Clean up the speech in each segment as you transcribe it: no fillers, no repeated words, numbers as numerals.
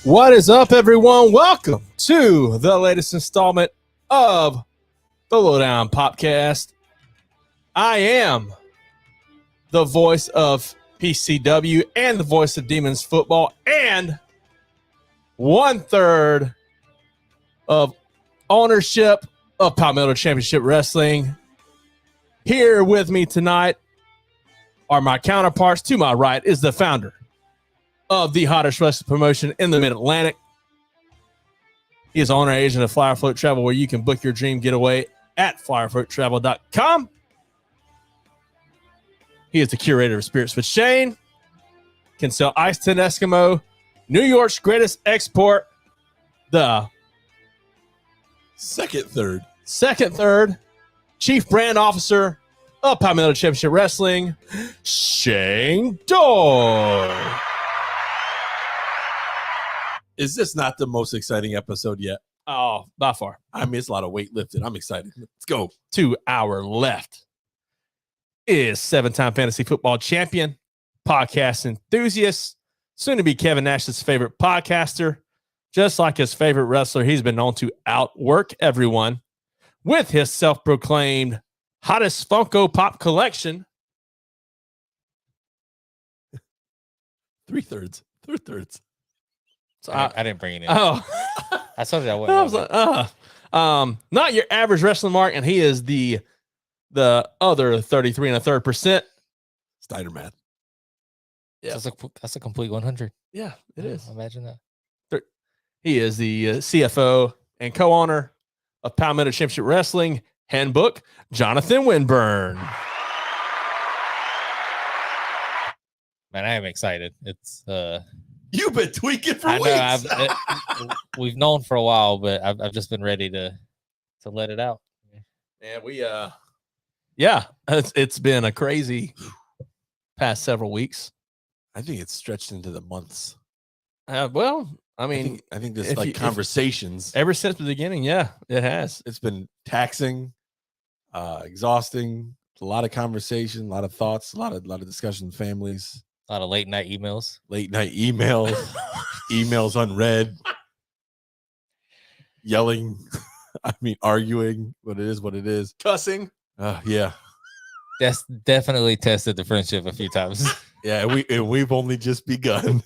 What is up, everyone? Welcome to the latest installment of the Lowdown Popcast. I am the voice of PCW and the voice of Demons Football and 1/3 of ownership of Palmetto Championship Wrestling. Here with me tonight are my counterparts. To my right is the founder of the hottest wrestling promotion in the Mid-Atlantic. He is owner agent of Flyer Float Travel, where you can book your dream getaway at flyerfloattravel.com. He is the curator of Spirits with Shane. Can sell Ice Tin Eskimo, New York's greatest export, the second third chief brand officer of Palmetto Championship Wrestling, Shane Dorr. Is this not the most exciting episode yet? Oh, by far. I mean, it's a lot of weight lifted. I'm excited. Let's go. 2 hour left is 7-time fantasy football champion, podcast enthusiast, soon to be Kevin Nash's favorite podcaster. Just like his favorite wrestler, he's been known to outwork everyone with his self-proclaimed hottest Funko Pop collection. 3/3. So I didn't bring it in. Oh, I told you I wouldn't. I was like, not your average wrestling mark, and he is the other 33 1/3%. Steiner math. Yeah. That's a complete 100. Yeah, it is. Imagine that. He is the CFO and co-owner of Palmetto Championship Wrestling Handbook, Jonathan Winburn. Man, I am excited. It's You've been tweaking for I weeks. know we've known for a while, but I've just been ready to let it out. And it's been a crazy past several weeks. I think it's stretched into the months. Well, I mean, I think there's like conversations ever since the beginning. Yeah, it has. It's been taxing, exhausting. A lot of conversation, a lot of thoughts, a lot of discussion, families. A lot of late night emails, emails unread, yelling. I mean, arguing. What it is. Cussing. Yeah. That's definitely tested the friendship a few times. Yeah, we've only just begun.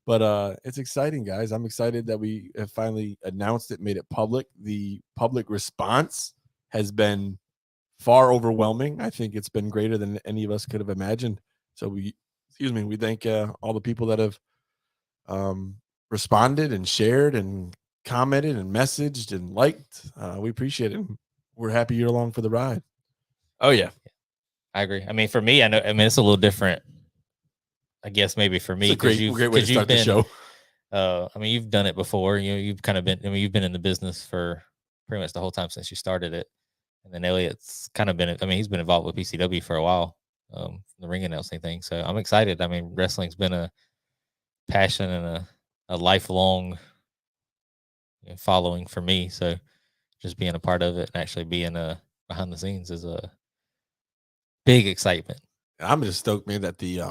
But it's exciting, guys. I'm excited that we have finally announced it, made it public. The public response has been far overwhelming. I think it's been greater than any of us could have imagined. So we thank all the people that have responded and shared and commented and messaged and liked. We appreciate it. We're happy you're along for the ride. Oh, yeah. I agree. I mean, for me, it's a little different. I guess maybe for me, it's a great way to start the show. I mean, you've done it before. You've kind of been. I mean, you've been in the business for pretty much the whole time since you started it. And then Elliot's kind of been. I mean, he's been involved with PCW for a while, the ring announcing thing. So I'm excited. I mean, wrestling's been a passion and a lifelong following for me. So just being a part of it and actually being behind the scenes is a big excitement. I'm just stoked, man, that the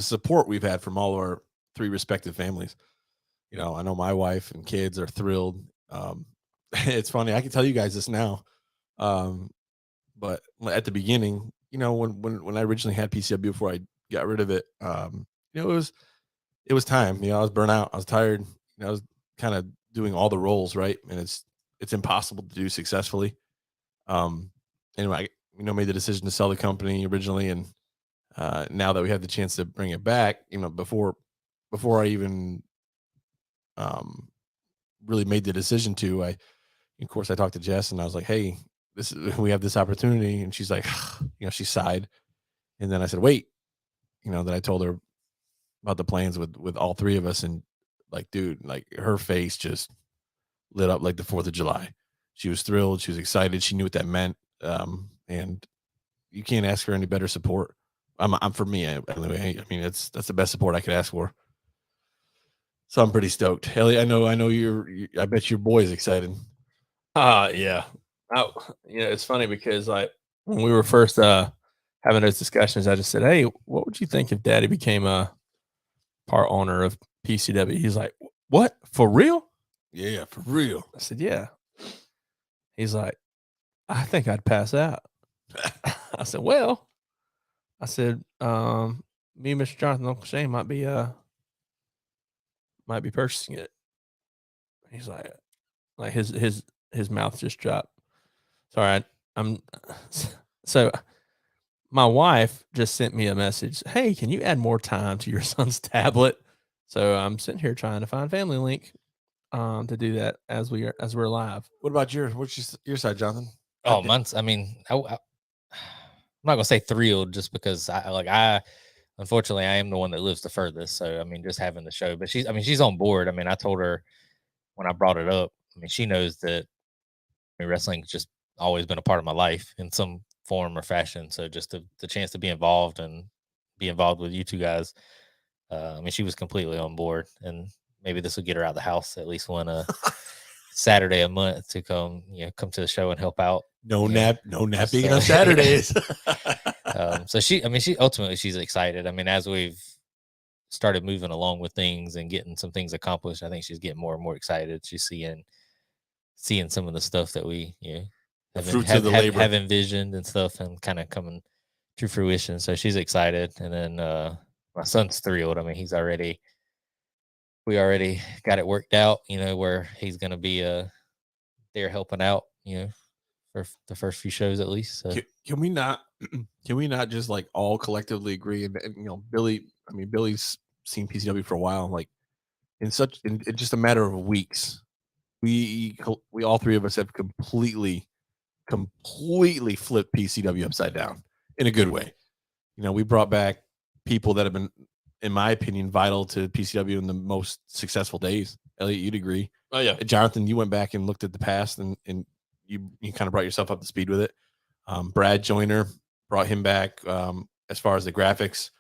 support we've had from all our 3 respective families. I know my wife and kids are thrilled. It's funny. I can tell you guys this now. But at the beginning, when I originally had PCW before I got rid of it, it was time. I was burnt out. I was tired. I was kind of doing all the roles, right? And it's impossible to do successfully. Anyway, I made the decision to sell the company originally, and now that we had the chance to bring it back, before I even really made the decision to, I talked to Jess and I was like, hey, we have this opportunity. And she's like, she sighed. And then I said, wait, then I told her about the plans with all 3 of us. And like, dude, like her face just lit up like the 4th of July. She was thrilled. She was excited. She knew what that meant. And you can't ask for any better support. I'm for me anyway. I mean, that's the best support I could ask for. So I'm pretty stoked. Elliot, I know I bet your boy's excited. Yeah. It's funny because like when we were first having those discussions, I just said, hey, what would you think if Daddy became a part owner of PCW? He's like, what? For real? Yeah, for real. I said, yeah. He's like, I think I'd pass out. I said, well, I said, me and Mr. Jonathan, Uncle Shane might be purchasing it. He's like his mouth just dropped. Sorry, I'm so my wife just sent me a message. Hey, can you add more time to your son's tablet? So I'm sitting here trying to find Family Link to do that as we're live. What about what's your side, Jonathan? Oh, mine's. I mean, I'm not gonna say thrilled just because I unfortunately I am the one that lives the furthest. So I mean, just having the show, but she's on board. I mean, I told her when I brought it up. I mean, she knows that wrestling's just always been a part of my life in some form or fashion. So just the chance to be involved with you two guys. I mean, she was completely on board, and maybe this will get her out of the house at least one Saturday a month to come to the show and help out. No napping on Saturdays. So she's excited. I mean, as we've started moving along with things and getting some things accomplished, I think she's getting more and more excited. She's seeing some of the stuff that we have envisioned and stuff, and kind of coming to fruition. So she's excited, and then my son's thrilled. I mean, we already got it worked out, where he's going to be there helping out, for the first few shows at least. So. Can we not just like all collectively agree? And Billy's seen PCW for a while, like in just a matter of weeks. We all three of us have completely flipped PCW upside down in a good way. We brought back people that have been, in my opinion, vital to PCW in the most successful days. Elliot, you'd agree. Oh yeah. Jonathan, you went back and looked at the past and you kind of brought yourself up to speed with it. Brad Joyner brought him back as far as the graphics.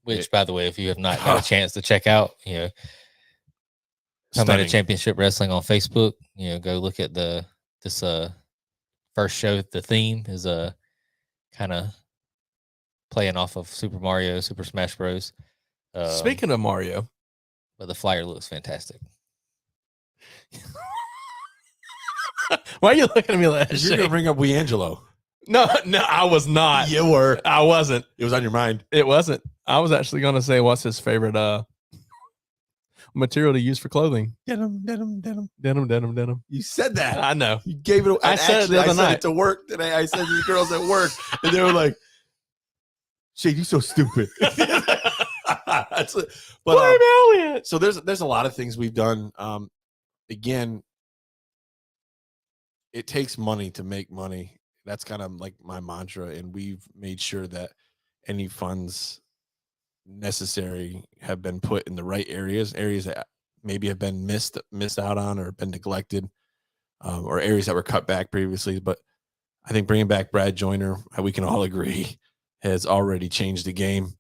Which, by the way, if you have not got a chance to check out, Palmetto Championship Wrestling on Facebook, go look at this first show. The theme is kind of playing off of Super Smash Bros. Speaking of Mario, but the flyer looks fantastic. Why are you looking at me like that? You're gonna bring up Weangelo. No, I was not. You were. I wasn't. It was on your mind. It wasn't. I was actually going to say, what's his favorite material to use for clothing? Denim. You said that. I know. You gave it. I said it the other night. I said it to work today. I said to the girls at work, and they were like, "Shade, you so stupid." Blame Elliot. So there's a lot of things we've done. Again, it takes money to make money. That's kind of like my mantra, and we've made sure that any funds necessary have been put in the right areas that maybe have been missed out on or been neglected, or areas that were cut back previously. But I think bringing back Brad Joyner, we can all agree, has already changed the game.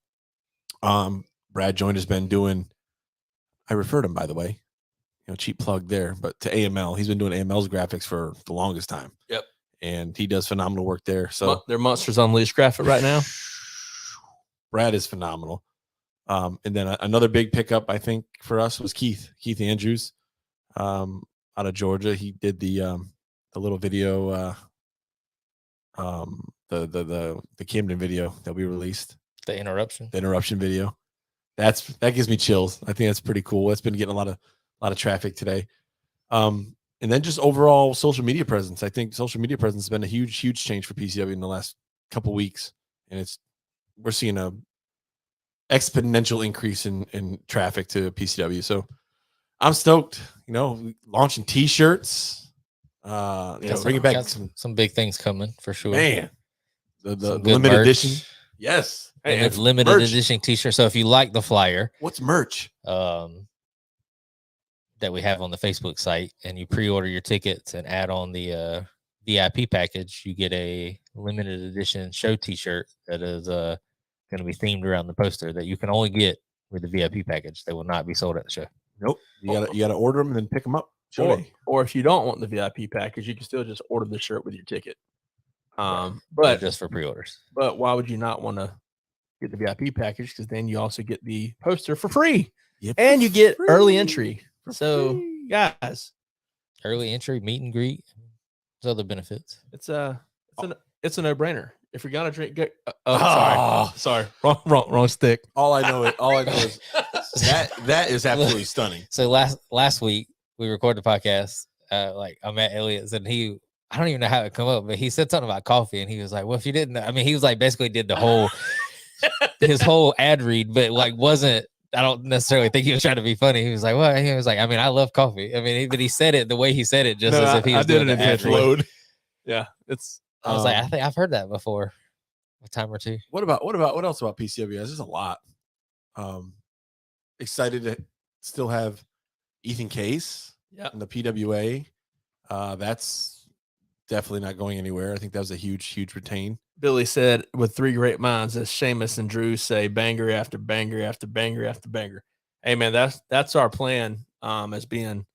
Brad Joyner's been doing, I referred him, by the way, cheap plug there, but to AML, he's been doing AML's graphics for the longest time. Yep. And he does phenomenal work there. So they're Monsters Unleashed graphic right now. Brad is phenomenal. And then another big pickup, I think, for us was Keith Andrews, out of Georgia. He did the little video, the Camden video that we released. The interruption video. That gives me chills. I think that's pretty cool. That's been getting a lot of traffic today. And then just overall social media presence. I think social media presence has been a huge change for PCW in the last couple weeks, and we're seeing a exponential increase in traffic to PCW. So I'm stoked. Launching T-shirts. Bringing back some big things coming for sure. Man, the limited edition. Yes. Hey, limited edition T-shirt. So if you like the flyer, what's merch? That we have on the Facebook site, and you pre-order your tickets and add on the VIP package, you get a limited edition show T-shirt that is going to be themed around the poster that you can only get with the VIP package. They will not be sold at the show. Nope. You gotta order them and then pick them up. Or if you don't want the VIP package, you can still just order the shirt with your ticket. But just for pre-orders. But why would you not want to get the VIP package? Because then you also get the poster for free. and you get early free. entry. For So, free. guys, Early entry, meet and greet, there's other benefits. it's a no brainer. If you're gonna drink, sorry, wrong stick. All I know is that is absolutely stunning. So last week we recorded the podcast. I'm at Elliot's and I don't even know how it come up, but he said something about coffee and he was like, "Well, if you didn't," I mean, he was like basically did the whole his whole ad read, but wasn't. I don't necessarily think he was trying to be funny. He was like, "Well," he was like, "I mean, I love coffee." I mean, but he said it the way he said it, just as if he was doing the ad read. Yeah, it's. I was like, I think I've heard that before, a time or two. What else about PCWS? There's a lot. Excited to still have Ethan Case in the PWA. That's definitely not going anywhere. I think that was a huge retain. Billy said, with three great minds, as Sheamus and Drew say, banger after banger after banger after banger. Hey man, that's our plan. As being,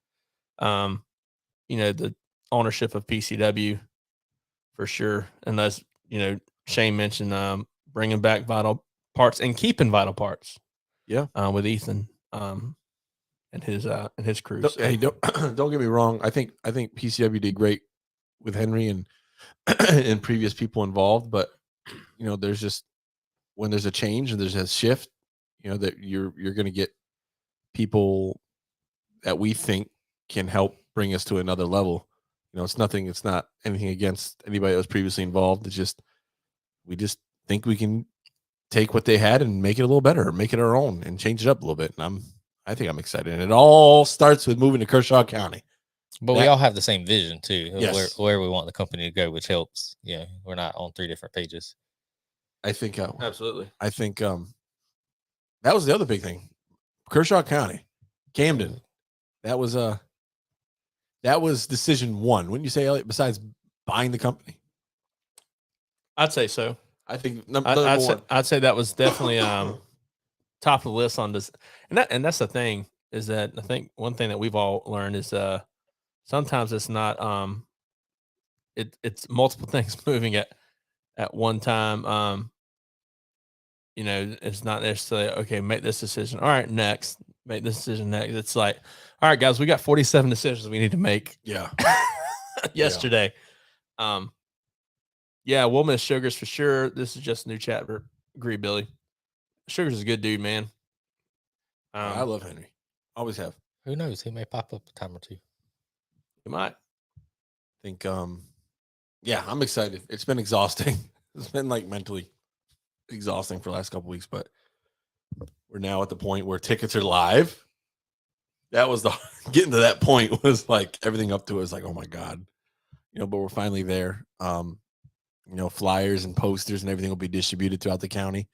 the ownership of PCW for sure. And as Shane mentioned, bringing back Vital Parts and keeping Vital Parts. Yeah, with Ethan, and his crew. Hey, don't get me wrong. I think PCW did great with Henry and previous people involved, but there's just when there's a change and there's a shift, that you're going to get people that we think can help bring us to another level. It's not anything against anybody that was previously involved. It's just we just think we can take what they had and make it a little better, make it our own, and change it up a little bit. And I think I'm excited. And it all starts with moving to Kershaw County. But we all have the same vision too, yes. where we want the company to go, which helps. Yeah, we're not on 3 different pages. I think absolutely. I think that was the other big thing. Kershaw County, Camden. That was decision one. Wouldn't you say, Elliot? Besides buying the company, I'd say so. I think I'd say that was definitely top of the list on this, and that's the thing is that I think one thing that we've all learned is sometimes it's not it's multiple things moving at one time. It's not necessarily okay. Make this decision. All right, next. Make this decision next. It's like, all right, guys, we got 47 decisions we need to make. Yeah. Yesterday. Yeah, we'll miss Sugars for sure. This is just a new chapter. Agree, Billy. Sugars is a good dude, man. I love Henry. Always have. Who knows? He may pop up a time or two. He might. I think, yeah, I'm excited. It's been exhausting. It's been like mentally exhausting for the last couple weeks, but we're now at the point where tickets are live. That was getting to that point was like everything up to it was like, oh my God, but we're finally there. Flyers and posters and everything will be distributed throughout the county.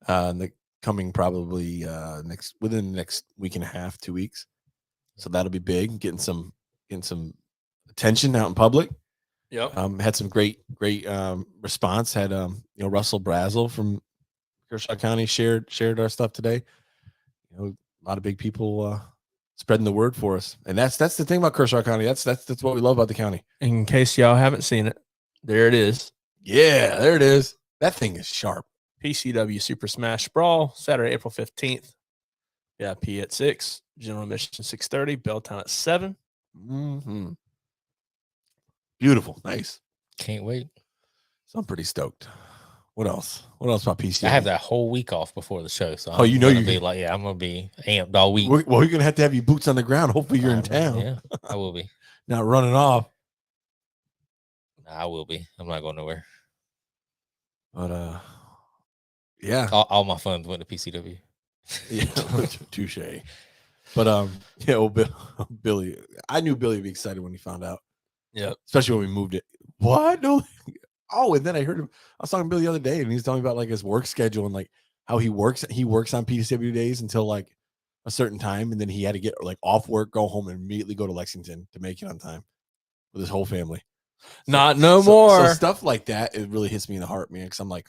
Coming probably within the next week and a half, 2 weeks. So that'll be big, getting some attention out in public. Yep. Had some great response. Had Russell Brazel from Kershaw County shared our stuff today. A lot of big people spreading the word for us, and that's the thing about Kershaw County. That's what we love about the county. In case y'all haven't seen it, there it is. Yeah, there it is. That thing is sharp. PCW Super Smash Brawl, Saturday, April 15th. VIP at 6, general admission 6:30, Belltown at 7. Mm-hmm. Beautiful, nice. Can't wait. So I'm pretty stoked. What else? What else about PCW? I have that whole week off before the show, so you're gonna be like, I'm gonna be amped all week. Well, you're gonna have to have your boots on the ground. Hopefully, you're in town. Yeah, I will be. Not running off. I will be. I'm not going nowhere. But yeah, all my funds went to PCW. Yeah, touche. But yeah, well, Billy, I knew Billy would be excited when he found out. Yeah, especially when we moved it. What? No. Oh, and then I heard him. I was talking to Billy the other day, and he's telling me about like his work schedule and like how he works. He works on PCW days until like a certain time, and then he had to get like off work, go home, and immediately go to Lexington to make it on time with his whole family. So, more. So stuff like that, it really hits me in the heart, man. Because I'm like,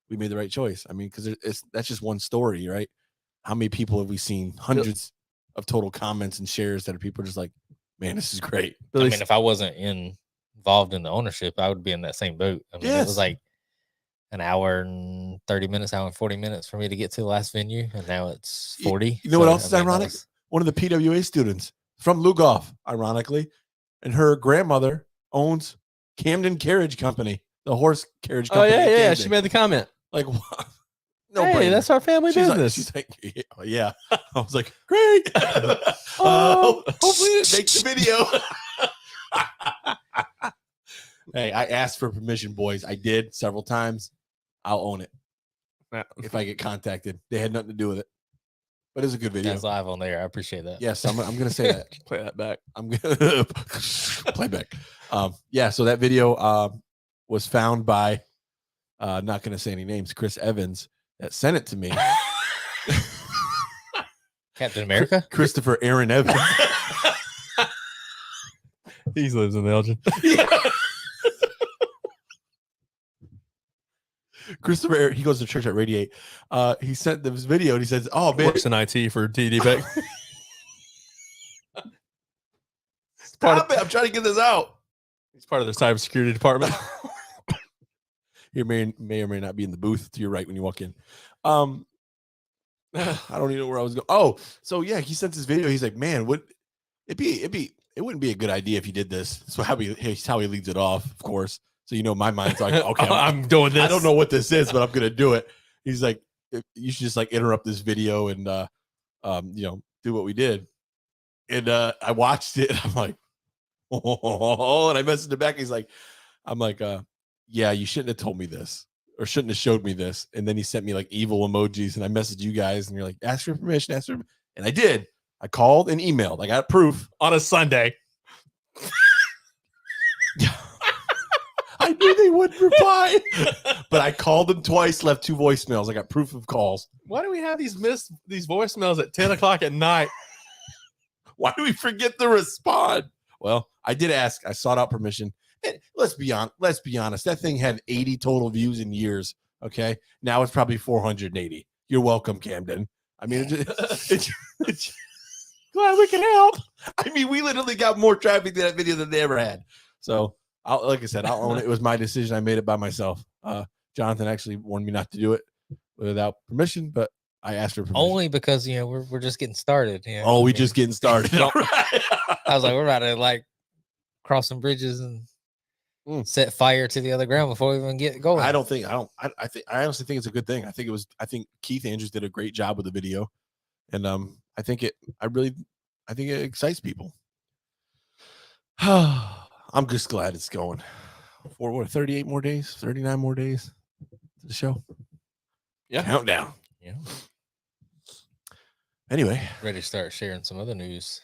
we made the right choice. I mean, because that's just one story, right? How many people have we seen? Hundreds of total comments and shares that are people just like, man, this is great. I mean, if I wasn't involved in the ownership, I would be in that same boat. I mean, It was like, an hour and 30 minutes, hour and 40 minutes for me to get to the last venue, and now it's 40. You know what else is ironic? One of the PWA students from Lugoff, ironically, and her grandmother owns Camden Carriage Company, the horse carriage company. Oh, yeah. She made the comment. Like, what? No, hey, that's our family business. She's like, yeah. I was like, great. Hopefully it makes the video. Hey, I asked for permission, boys. I did several times. I'll own it if I get contacted. They had nothing to do with it, but it's a good video. That's live on there. I appreciate that. Yes, I'm going to say that. Play that back. I'm going to play back. Yeah, so that video was found by, not going to say any names, Chris Evans, that sent it to me. Captain America? Christopher Aaron Evans. He lives in Elgin. Christopher, he goes to church at Radiate. He sent this video and he says, "Oh man, works in IT for TD Beck." Stop it! I'm trying to get this out. He's part of the cybersecurity department. You may or may not be in the booth to your right when you walk in. I don't even know where I was going. Oh, so yeah, he sent this video. He's like, "Man, it wouldn't be a good idea if you did this." So how he leads it off, of course. So my mind's like, okay, I'm doing this. I don't know what this is, but I'm gonna do it. He's like, you should just like interrupt this video and do what we did. And I watched it. I'm like, oh, and I messaged him back. He's like, I'm like, yeah, you shouldn't have told me this or shouldn't have showed me this. And then he sent me like evil emojis, and I messaged you guys, and you're like, ask for permission, and I did. I called and emailed. I got proof on a Sunday. I knew they wouldn't reply, but I called them twice, left 2 voicemails. I got proof of calls. Why do we have these voicemails at 10 o'clock at night? Why do we forget to respond? Well, I did ask. I sought out permission. And let's be honest. That thing had 80 total views in years. Okay, now it's probably 480. You're welcome, Camden. I mean, it's glad we can help. I mean, we literally got more traffic to that video than they ever had. So, like I said, I'll own it. It was my decision. I made it by myself. Jonathan actually warned me not to do it without permission, but I asked for permission. Only because we're just getting started. We just getting started. I was like, we're about to like cross some bridges and set fire to the other ground before we even get going. I honestly think it's a good thing. I think Keith Andrews did a great job with the video, and I think it excites people. I'm just glad it's going for 38 more days, 39 more days to the show. Yeah. Countdown. Yeah. Anyway, ready to start sharing some other news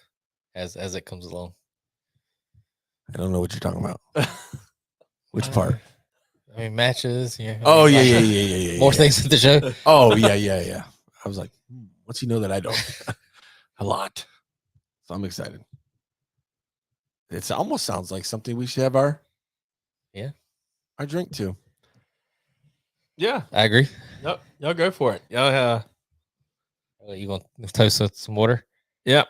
as it comes along. I don't know what you're talking about. Which part? I mean, matches. Yeah. Oh, yeah. More things at the show. Oh, yeah. I was like, what's he know that I don't? A lot. So I'm excited. It almost sounds like something we should have our drink to. Yeah, I agree. Yep, y'all go for it. Y'all, you want to toast with some water? Yep.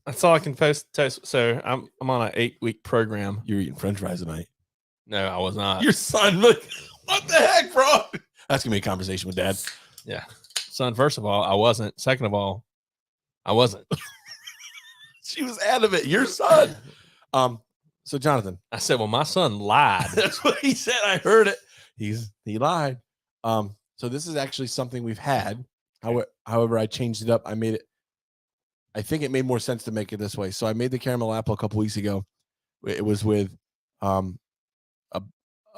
That's all I can toast. So I'm on an 8-week program. You're eating French fries tonight. No, I was not. Your son, look, what the heck, bro? That's gonna be a conversation with Dad. Yeah, son. First of all, I wasn't. Second of all, I wasn't. She was adamant. Your son. So Jonathan, I said, well, my son lied. That's what he said. I heard it. He lied. So this is actually something we've had. However, I changed it up. I think it made more sense to make it this way. So I made the caramel apple a couple weeks ago. It was with a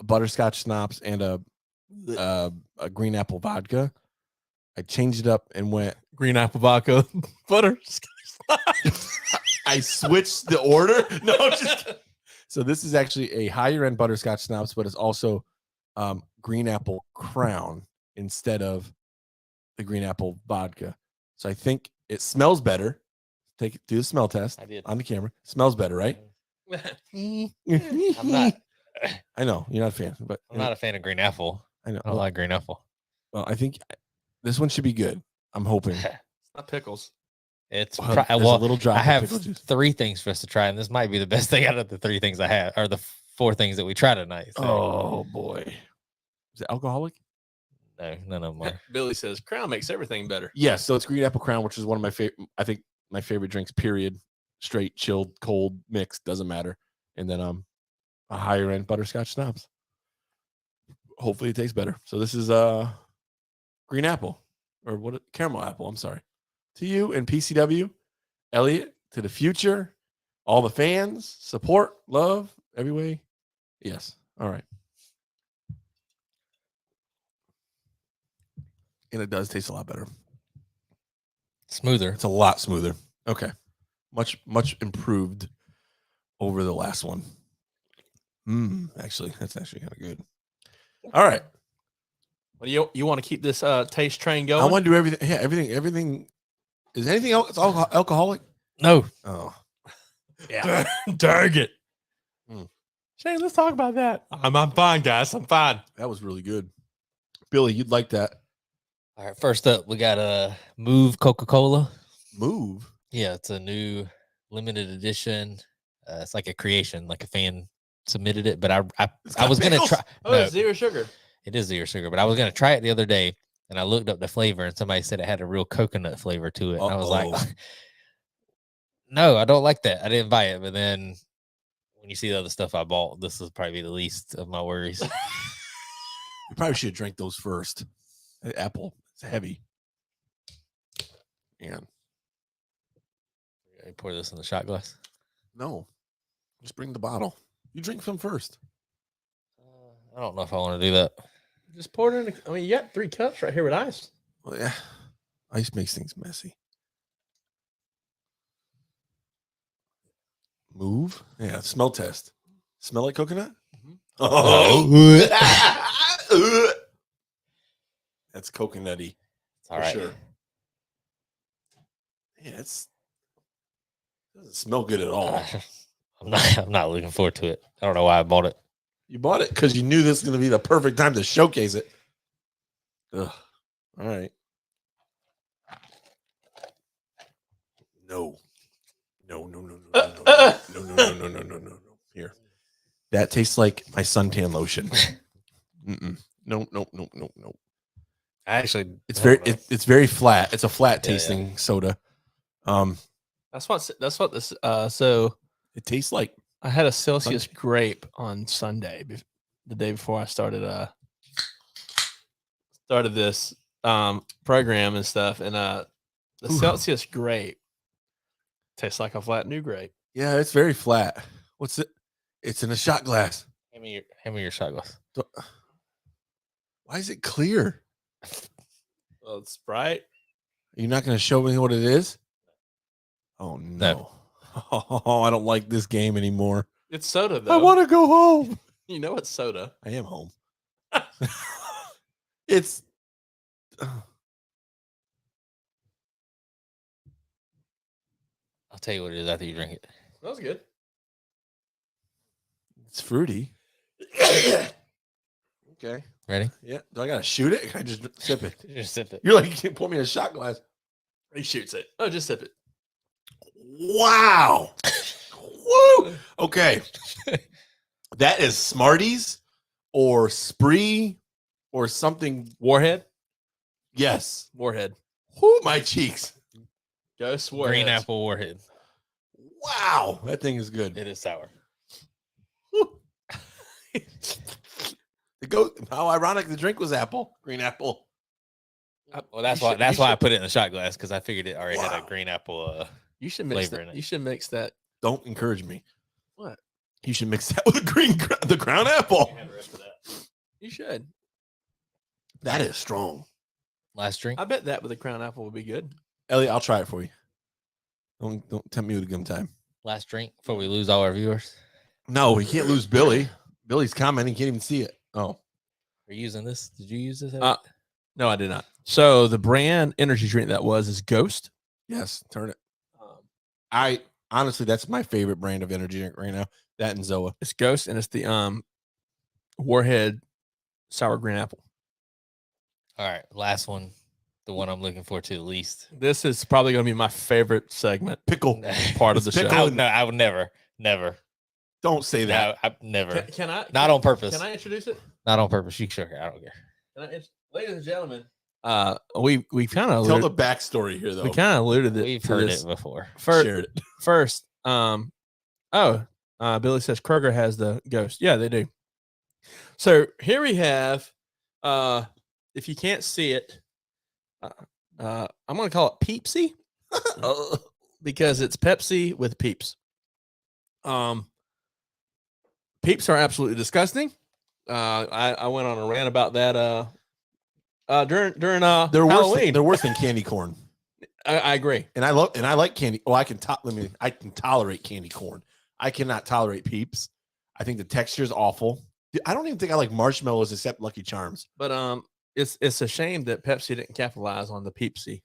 butterscotch schnapps and a green apple vodka. I changed it up and went green apple vodka, butterscotch. I switched the order. No, just so this is actually a higher end butterscotch schnapps, but it's also green apple crown instead of the green apple vodka. So I think it smells better. Do the smell test. I did on the camera. It smells better, right? I'm not. I know you're not a fan, but I'm not a fan of green apple. I know. I don't like green apple. Well, I think this one should be good. I'm hoping. It's not pickles. It's a little drop. I have pickle juice. 3 things for us to try, and this might be the best thing out of the 3 things I have, or the 4 things that we try tonight. So. Oh boy! Is it alcoholic? No, none of them are. Billy says Crown makes everything better. Yes. So it's green apple Crown, which is one of my favorite. I think my favorite drinks. Period. Straight, chilled, cold, mixed, doesn't matter. And then a higher end butterscotch schnapps. Hopefully it tastes better. So this is green apple or what? Caramel apple. I'm sorry. To you and PCW, Elliot, to the future, all the fans, support, love, every way. Yes. All right. And it does taste a lot better. Smoother. It's a lot smoother. Okay. Much improved over the last one. Actually, that's actually kind of good. All right. What do you want to keep this taste train going? I want to do everything. Yeah, everything. Is anything else alcoholic? No. Oh. Yeah. Dang it. Shane, let's talk about that. I'm fine, guys. I'm fine. That was really good. Billy, you'd like that. All right. First up, we got a Move Coca-Cola. Move. Yeah, it's a new limited edition. It's like a creation, like a fan submitted it. But I was gonna try. Oh, No, it's zero sugar. it is zero sugar, but I was gonna try it the other day, and I looked up the flavor, and somebody said it had a real coconut flavor to it. And I was like, no, I don't like that. I didn't buy it. But then when you see the other stuff I bought, this will probably be the least of my worries. You probably should have drank those first. Apple. It's heavy. And You pour this in the shot glass. no, just bring the bottle. You drink some first. I don't know if I want to do that. Just pour it in. I mean, you got 3 cups right here with ice. Well, yeah, ice makes things messy. Move. Yeah, smell test. Smell like coconut? Oh. That's coconutty. It's all for right. sure. Yeah, it doesn't smell good at all. I'm not looking forward to it. I don't know why I bought it. You bought it because you knew this was going to be the perfect time to showcase it. Ugh. All right. No. No. Here. That tastes like my suntan lotion. No. Actually, It's very flat. It's a flat tasting soda. That's what this. So It tastes like I had a Celsius grape on Sunday, the day before I started this program and stuff, and the Celsius grape tastes like a flat new grape. yeah, it's very flat. What's it? It's in a shot glass. hand me your shot glass. Why is it clear? Well, it's Sprite. You're not going to show me what it is? Oh no. Oh, I don't like this game anymore. It's soda, though. I want to go home. You know it's soda. I am home. It's I'll tell you what it is after you drink it. That was good. it's fruity. Okay. Ready? Yeah. Do I gotta shoot it? Can I just sip it? Just sip it. You're like, you can't pour me a shot glass. He shoots it. Oh, just sip it. Wow. Woo. Okay. That is Smarties or Spree or something. Warhead. Yes. Warhead. Whoo, my cheeks. Ghost Warhead. Green apple warhead. Wow. That thing is good. It is sour. How ironic the drink was apple. Green apple. Well, that's why I put it in the shot glass, because I figured it already had a green apple. You should mix flavor in that. it. You should mix that. Don't encourage me. What? You should mix that with the crown apple. You should. That is strong. Last drink. I bet that with a crown apple would be good. Elliot, I'll try it for you. Don't tempt me with a good time. Last drink before we lose all our viewers. No, we can't lose Billy. Billy's commenting. He can't even see it. Oh. Are you using this? Did you use this? No, I did not. So the brand energy drink that is Ghost. Yes, turn it. I honestly, that's my favorite brand of energy drink right now. That and Zoa. It's Ghost, and it's the Warhead sour green apple. All right, last one. The one I'm looking forward to the least. This is probably going to be my favorite segment Pickle. part of the show. pickle. I would never. Don't say that. No, I've never. Can I? Not on purpose. Can I introduce it? Not on purpose. You sure? I don't care. Ladies and gentlemen, we kind of Tell the backstory here, though. we kind of alluded it. We've to heard this it before. Shared it. First, Billy says Kroger has the ghost. Yeah, they do. So here we have, if you can't see it, I'm going to call it Peepsy because it's Pepsi with Peeps. Peeps are absolutely disgusting. I went on a rant about that during They're Halloween. They're worse than candy corn. I agree, and I like candy. Oh, I can tolerate candy corn. I cannot tolerate Peeps. I think the texture is awful. I don't even think I like marshmallows except Lucky Charms. but it's a shame that Pepsi didn't capitalize on the Peepsy.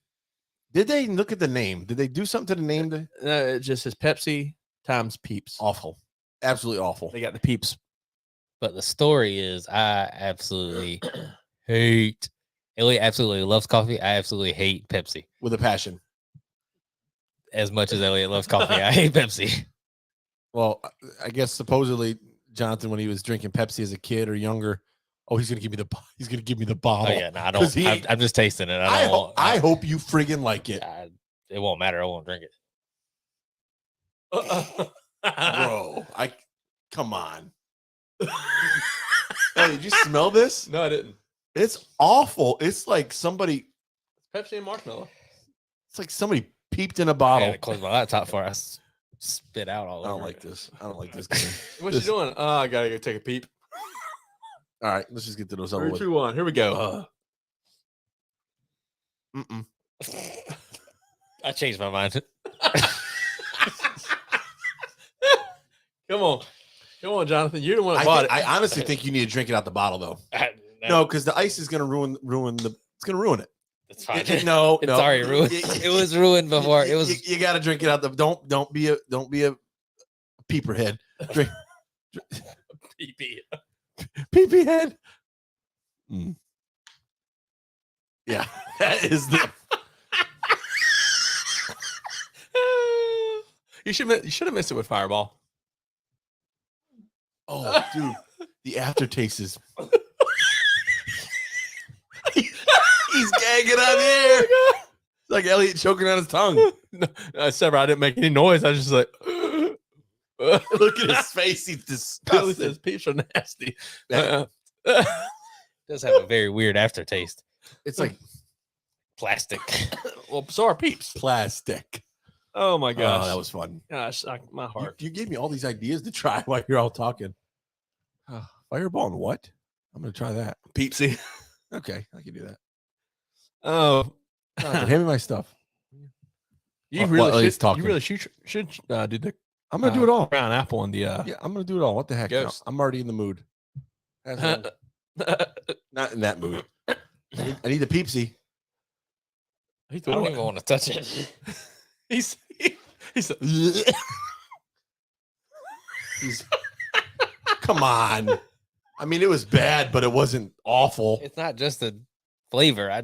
Did they look at the name? Did they do something to the name? It just says Pepsi times Peeps. Awful, absolutely awful. They got the Peeps. But the story is, I absolutely hate. Elliot absolutely loves coffee. I absolutely hate Pepsi. With a passion. As much as Elliot loves coffee, I hate Pepsi. Well, I guess supposedly Jonathan, when he was drinking Pepsi as a kid or younger, he's gonna give me the bottle. Oh yeah, no, I don't. I'm just tasting it. I hope you friggin' like it. It won't matter. I won't drink it. Bro, come on. Hey, did you smell this? No, I didn't. It's awful. It's like somebody. Pepsi and marshmallow. It's like somebody peeped in a I bottle. gotta close my laptop before I spit out all over. I don't like this. I don't like this game. What you doing? Oh, I gotta go take a peep. All right, let's just get to those over 3, with. 2, 1. Here we go. I changed my mind. Come on, Jonathan. You're the one that bought it. I honestly think you need to drink it out the bottle, though. No, because the ice is gonna ruin It's gonna ruin it. It's fine. It's already ruined. It was ruined before. It was. You got to drink it out the. Don't be a peeper head. Drink. Pee head. Yeah, that is the. You should have missed it with Fireball. Oh, dude, the aftertaste is. He's gagging on the air. It's like Elliot choking on his tongue. I didn't make any noise. I was just like, look at his face. He's disgusted. His peeps are nasty. It does have a very weird aftertaste. It's like plastic. Well, so are peeps. Plastic. Oh my gosh. Oh, that was fun. Gosh, my heart. You gave me all these ideas to try while you're all talking. Fireball and what? I'm going to try that. Peepsy. Okay, I can do that. Oh, hand me my stuff. You really should do the. I'm gonna do it all. Brown apple and the. Yeah, I'm gonna do it all. What the heck? No, I'm already in the mood. Not in that mood. I need the Peepsy. I don't even want to touch it. He's come on. I mean, it was bad, but it wasn't awful. It's not just the flavor. I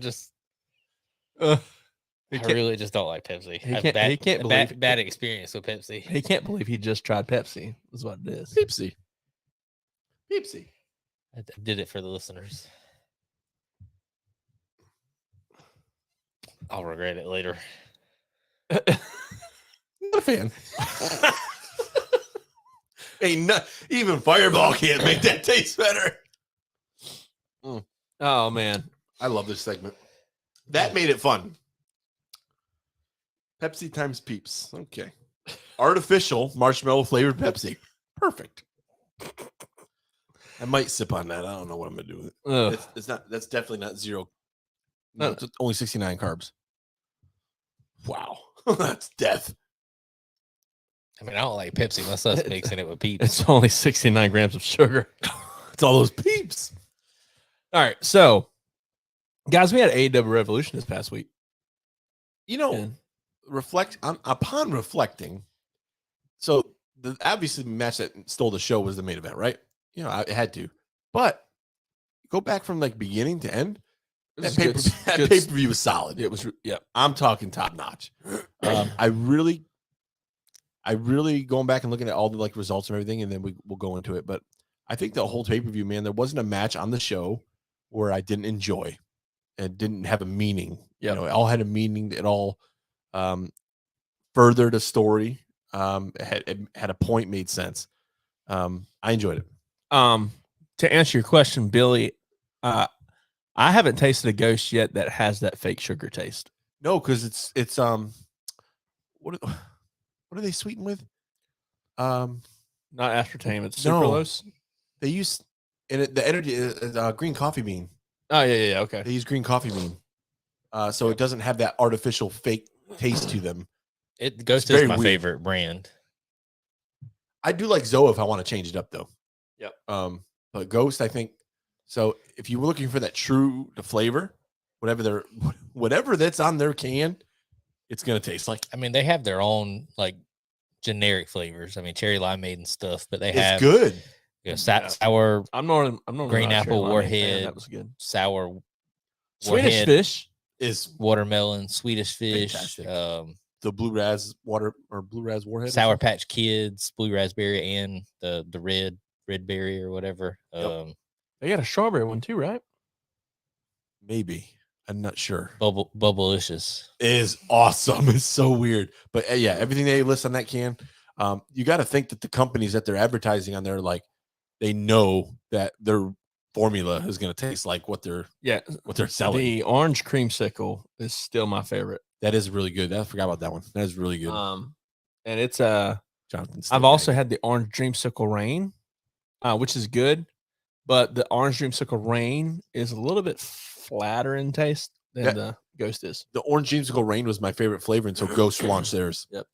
really just don't like Pepsi. He can't believe bad experience with Pepsi. He can't believe he just tried Pepsi. Is what it is. Peepsy. I did it for the listeners. I'll regret it later. Not a fan. Even Fireball can't make that taste better. Oh man, I love this segment. That made it fun. Pepsi times Peeps. Okay. Artificial marshmallow flavored Pepsi. Perfect. I might sip on that. I don't know what I'm gonna do with it. It's not. That's definitely not zero. No, it's only 69 carbs. Wow, that's death. I mean, I don't like Pepsi unless us mixing it with Peeps. It's only 69 grams of sugar. It's all those Peeps. All right, so guys, we had AEW Revolution this past week. You know, upon reflecting. So obviously the match that stole the show was the main event, right? You know, it had to. But go back from like beginning to end. That pay-per-view was solid. It was, yeah. I'm talking top notch. I really I really going back and looking at all the like results and everything, and then we'll go into it. But I think the whole pay-per-view, man, there wasn't a match on the show where I didn't enjoy and didn't have a meaning. Yep. You know, it all had a meaning. It all furthered a story. It had a point, made sense. I enjoyed it. To answer your question, Billy, I haven't tasted a ghost yet that has that fake sugar taste. No, because it's what are they sweetened with? Not aspartame, it's No. sucralose. They use the energy green coffee bean. Oh yeah, okay. They use green coffee bean, so it doesn't have that artificial fake taste to them. Ghost is my favorite brand. I do like Zoa if I want to change it up though. Yep. But Ghost, I think. So if you were looking for that true flavor, whatever that's on their can, it's gonna taste like. I mean, they have their own like generic flavors. I mean, cherry limeade and stuff, but they have good. You know, sour. I'm not green apple warhead. That was good. Sour. Swedish warhead, fish is watermelon, Swedish fish. Fantastic. The blue raz warhead. Sour Patch Kids, blue raspberry, and the red berry or whatever. Yep. They got a strawberry one too, right? Maybe. I'm not sure. Bubblicious is awesome. It's so weird, but yeah, everything they list on that can. You got to think that the companies that they're advertising on there, like they know that their formula is going to taste like what they're selling. The orange creamsicle is still my favorite. That is really good. I forgot about that one. That is really good. And it's Jonathan. I've also had the orange dreamsicle rain, which is good, but the orange dreamsicle rain is a little bit flatter in taste than the Ghost is. The orange dreamsicle rain was my favorite flavor until Ghost launched theirs. Yep.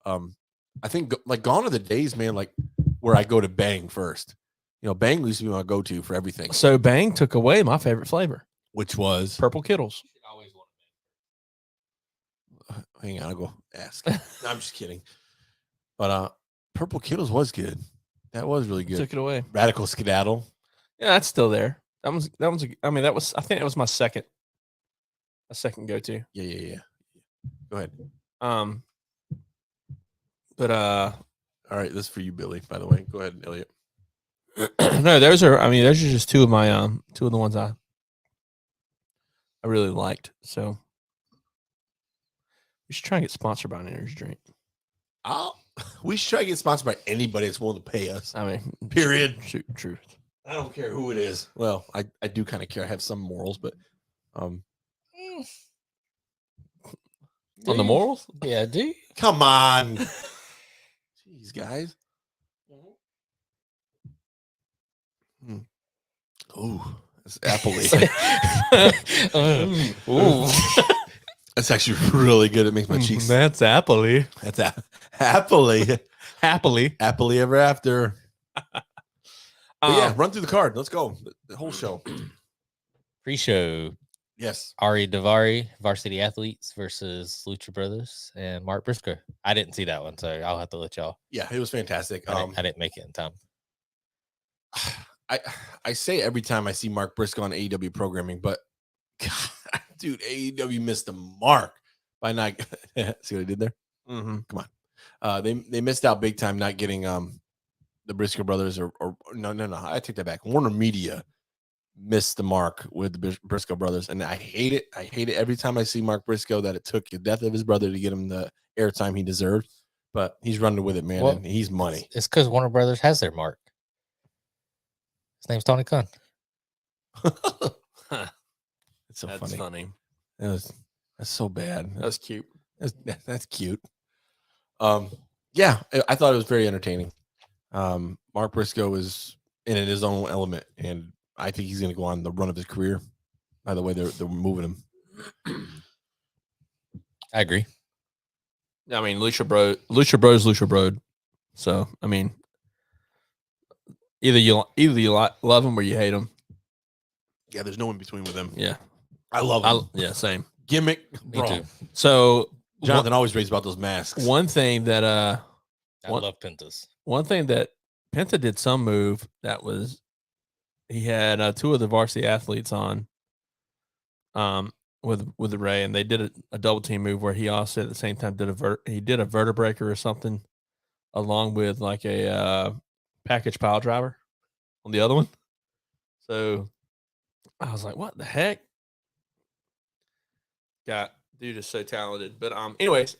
I think like gone are the days, man, like where I go to Bang first. You know, Bang used to be my go-to for everything. So Bang took away my favorite flavor, which was purple Kittles. Hang on, I'll go ask. No, I'm just kidding. But purple Kittles was good. That was really good. Took it away. Radical Skedaddle. Yeah, that's still there. I think that was my second go-to. Yeah. Go ahead. But all right, this is for you, Billy, by the way. Go ahead, Elliot. No, those are just two of my two of the ones I really liked. So we should try and get sponsored by an energy drink. We should try to get sponsored by anybody that's willing to pay us. I mean, period. Truth. I don't care who it is. Well, I do kind of care. I have some morals, but on the morals? Yeah, do you? Come on. Jeez, guys. Ooh, that's appley. Ooh. That's actually really good. It makes my cheeks. That's happily. That's happily. Happily ever after. Yeah, run through the card. Let's go. The whole show. Pre-show. Yes. Ari Daivari, Varsity Athletes versus Lucha Brothers and Mark Briscoe. I didn't see that one, so I'll have to let y'all. Yeah, it was fantastic. I didn't make it in time. I say every time I see Mark Briscoe on AEW programming, but God, dude, AEW missed the mark by not. See what I did there? Mm-hmm. Come on, they missed out big time not getting the Briscoe brothers or no, I take that back. Warner Media missed the mark with the Briscoe brothers, and I hate it. I hate it every time I see Mark Briscoe that it took the death of his brother to get him the airtime he deserved. But he's running with it, man. Well, and he's money. It's because Warner Brothers has their mark. His name's Tony Khan. It's so That's funny. That's so bad. That's cute. That's cute. Yeah, I thought it was very entertaining. Mark Briscoe is in his own element, and I think he's going to go on the run of his career. By the way, they're moving him. I agree. I mean, Lucha Bros. So I mean, either you love them or you hate them. Yeah, there's no in between with them. Yeah, I love them. Yeah, same. Gimmick, Me too. So Jonathan always raves about those masks. One thing that I love Pentas. One thing that Penta did some move that was he had two of the varsity athletes on. with Ray, and they did a double team move where he also at the same time did he did a vertebreaker or something along with like a package pile driver on the other one. So I was like, what the heck? God, dude is so talented. But anyways,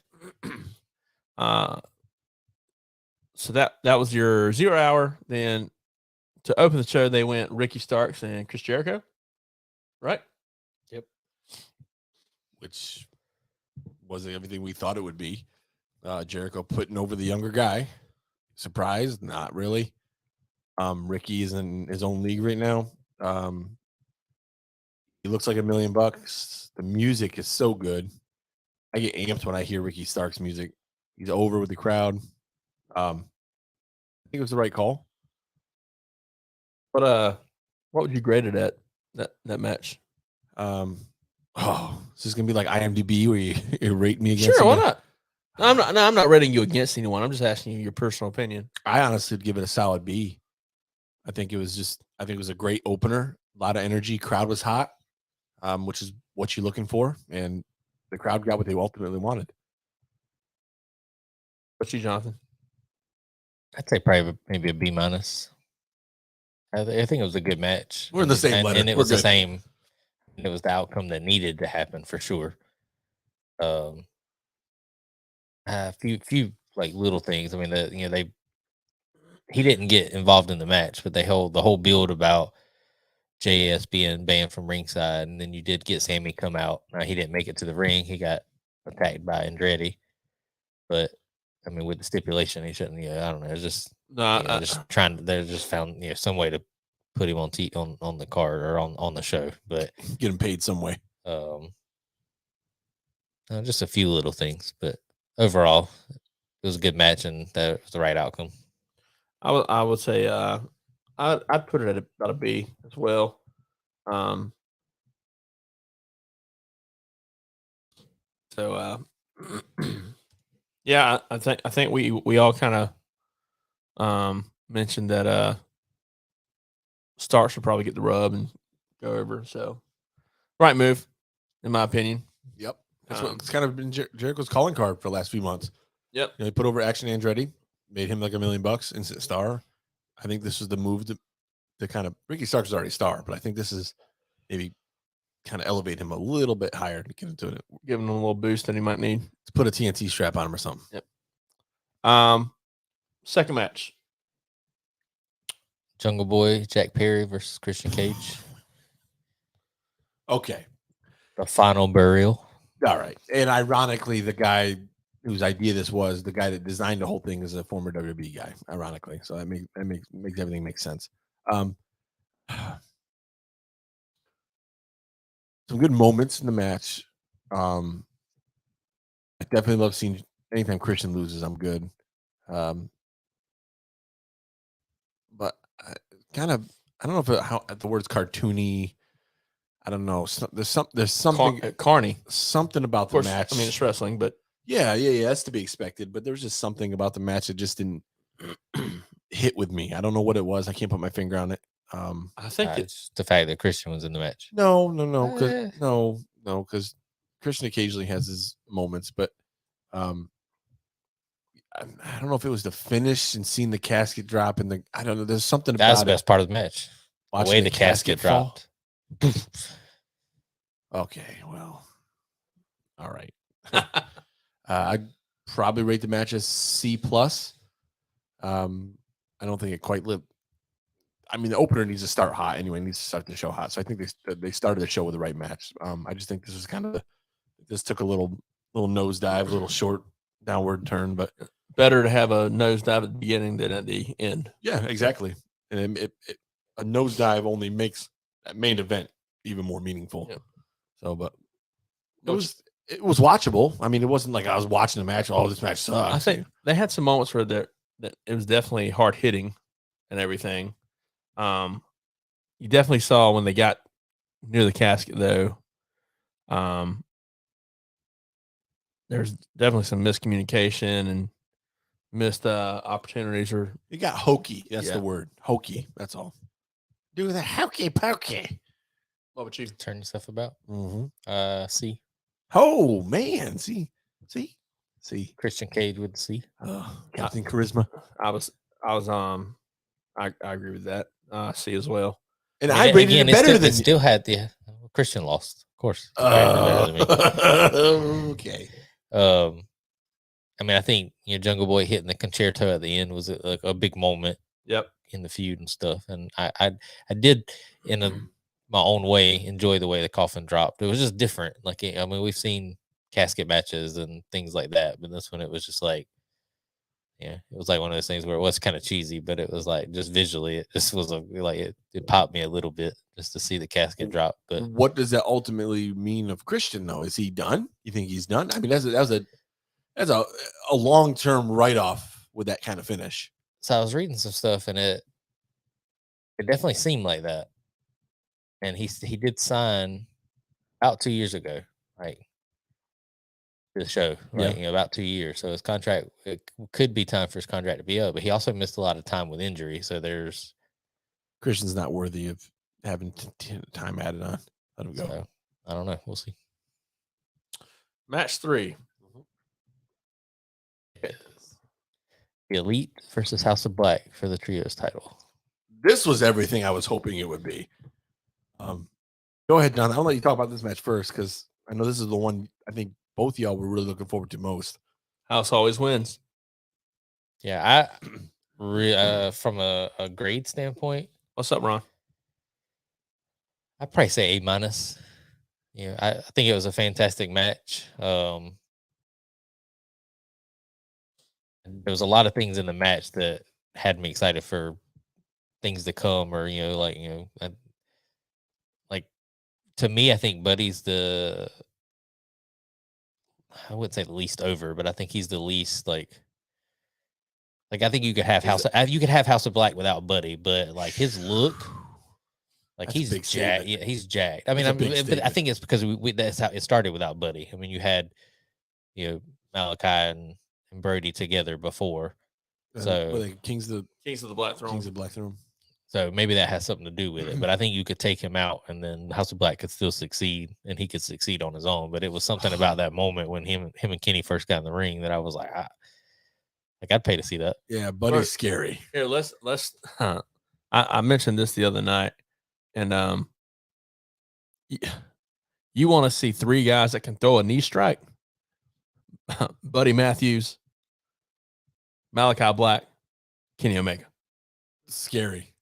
so that was your 0 hour. Then to open the show, they went Ricky Starks and Chris Jericho, right? Yep. Which wasn't everything we thought it would be. Jericho putting over the younger guy. Surprised? Not really. Ricky is in his own league right now. He looks like $1 million. The music is so good. I get amped when I hear Ricky Stark's music. He's over with the crowd. I think it was the right call. But what would you grade it at that match? Is this gonna be like IMDb where you rate me against? Sure, why not? I'm not rating you against anyone. I'm just asking you your personal opinion. I honestly would give it a solid B. I think it was a great opener. A lot of energy. Crowd was hot, which is what you're looking for, and the crowd got what they ultimately wanted. What's you, Jonathan? I'd say probably maybe a B minus. I think it was a good match. We're in the same letter. And it was the same. It was the outcome that needed to happen for sure. A few like little things. I mean, he didn't get involved in the match, but the whole build about JS being banned from ringside, and then you did get Sammy come out. Now he didn't make it to the ring. He got attacked by Andretti, but I mean, with the stipulation, he shouldn't. I don't know. It's just just trying. They just found some way to put him on the card or on the show, but get him paid some way. Just a few little things, but overall, it was a good match and that was the right outcome. I would say I'd put it at about a B as well. Yeah, I think we all kind of mentioned that Starks should probably get the rub and go over. So right move, in my opinion. Yep, that's what it's kind of been Jericho's calling card for the last few months. Yep, he put over Action Andretti, made him like $1 million, instant star. I think this is the move to kind of Ricky Starks is already a star, but I think this is maybe kind of elevate him a little bit higher to get into it, give him a little boost that he might need to put a TNT strap on him or something. Yep. Second match. Jungle Boy Jack Perry versus Christian Cage. Okay. The final burial. All right. And ironically, the guy whose idea this was, the guy that designed the whole thing, is a former WWE guy, ironically. So that makes everything make sense. Some good moments in the match. I definitely love seeing anytime Christian loses, I'm good. But I don't know if the word's cartoony. I don't know. There's something carny. Something about the match. I mean, it's wrestling, but yeah, that's to be expected. But there was just something about the match that just didn't hit with me. I don't know what it was. I can't put my finger on it. I think it's the fact that Christian was in the match. No, because Christian occasionally has his moments, but I don't know if it was the finish and seeing the casket drop and I don't know. There's something about that's the best part of the match. The way the casket dropped. Okay, well, all right. I'd probably rate the match as C+. I don't think it quite lived. I mean, the opener needs to start hot anyway. It needs to start the show hot. So I think they started the show with the right match. I just think this was this took a little nosedive, a little short downward turn, but better to have a nosedive at the beginning than at the end. Yeah, exactly. And a nosedive only makes that main event even more meaningful. Yeah. So, but it was watchable. I mean, it wasn't like I was watching the match. Oh, this match sucks. I think they had some moments where that it was definitely hard hitting and everything. You definitely saw when they got near the casket, though. There's definitely some miscommunication and missed opportunities. Or it got hokey. That's the word. Hokey. That's all. Do the hokey pokey. What about you? Turn yourself about. C. Oh man, see. Christian Cage with the C. Captain Charisma. I agree with that. C as well. And I rated it better than it still had the Christian lost, of course. Okay. I mean, I think Jungle Boy hitting the concerto at the end was a big moment. Yep. In the feud and stuff, and I did my own way enjoy the way the coffin dropped. It was just different. Like, I mean, we've seen casket matches and things like that, but this one it was just like, it was like one of those things where it was kind of cheesy, but it was like just visually, it just was it popped me a little bit just to see the casket drop. But what does that ultimately mean of Christian though? Is he done? You think he's done? I mean, that's a long-term write-off with that kind of finish. So I was reading some stuff, and it definitely seemed like that. And he did sign about 2 years ago, right? The show, right? About 2 years. So his contract, it could be time for his contract to be up, but he also missed a lot of time with injury. So Christian's not worthy of having time added on. Let him go. So, I don't know. We'll see. Match 3. The Elite versus House of Black for the trios title. This was everything I was hoping it would be. Go ahead, Don. I'll let you talk about this match first because I know this is the one I think both y'all were really looking forward to most. House always wins. Yeah, from a grade standpoint. What's up, Ron? I'd probably say A-. I think it was a fantastic match. There was a lot of things in the match that had me excited for things to come, or like to me, I think Buddy's I wouldn't say the least over, but I think he's the least like I think you could have House of Black without Buddy, but like his look, like he's jacked. Yeah, he's jacked. I mean, but I think it's because that's how it started without Buddy. I mean, you had Malachi and Brody together before. So Kings of the Black Throne. So maybe that has something to do with it. But I think you could take him out and then House of Black could still succeed and he could succeed on his own. But it was something about that moment when him and Kenny first got in the ring that I was like, I'd pay to see that. Yeah, Buddy's scary. Here, let's I mentioned this the other night, and you want to see 3 guys that can throw a knee strike? Buddy Matthews, Malachi Black, Kenny Omega. Scary.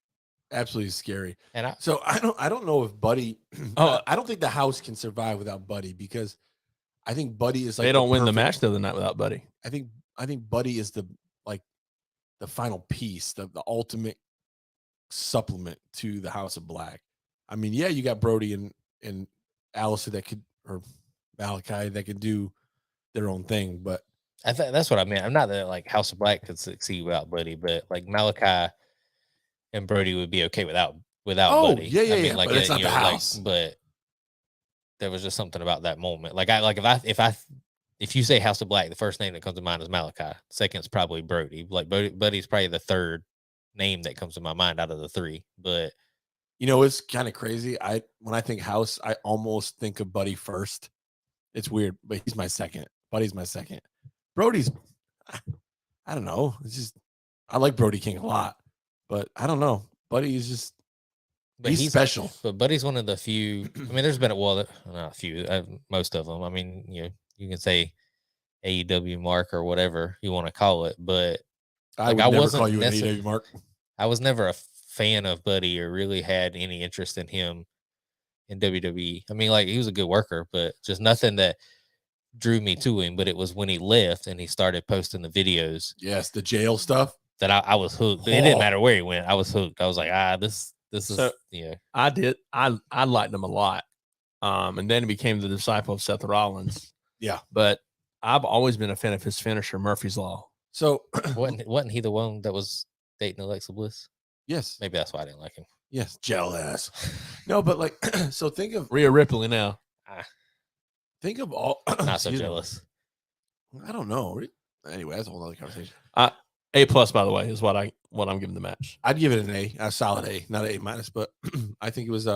Absolutely scary. And I don't know if Buddy I don't think the House can survive without Buddy because I think Buddy is like they don't win the match the other night without Buddy. I think Buddy is the final piece, the ultimate supplement to the House of Black. I mean, yeah, you got Brody and Allison or Malachi that could do their own thing, but that's what I meant. I'm not that like House of Black could succeed without Buddy, but like Malachi and Brody would be okay without Buddy. Yeah, I mean, like, but it's not the House. But there was just something about that moment. Like if you say House of Black, the first name that comes to mind is Malachi. Second's probably Brody. Like Buddy's probably the third name that comes to my mind out of the 3. But it's kind of crazy. When I think House, I almost think of Buddy first. It's weird, but he's my second. Buddy's my second. Brody's, I don't know. It's just I like Brody King a lot, but I don't know. Buddy is just he's special. But Buddy's one of the few. I mean, there's been not a few, most of them. I mean, you can say AEW Mark or whatever you want to call it, but I would never call you an AEW Mark. I was never a fan of Buddy or really had any interest in him in WWE. I mean, like he was a good worker, but just nothing that drew me to him. But it was when he left and he started posting the videos. Yes, the jail stuff. That I was hooked. It didn't matter where he went. I was hooked. I was like, this is so, I liked him a lot. And then he became the disciple of Seth Rollins. Yeah. But I've always been a fan of his finisher, Murphy's Law. So wasn't he the one that was dating Alexa Bliss? Yes. Maybe that's why I didn't like him. Yes, jealous. No, but like, so think of Rhea Ripley now. Think of all. Not so jealous. I don't know. Anyway, that's a whole other conversation. A+, by the way, is what I'm giving the match. I'd give it an A, a solid A, not an A-, but I think it was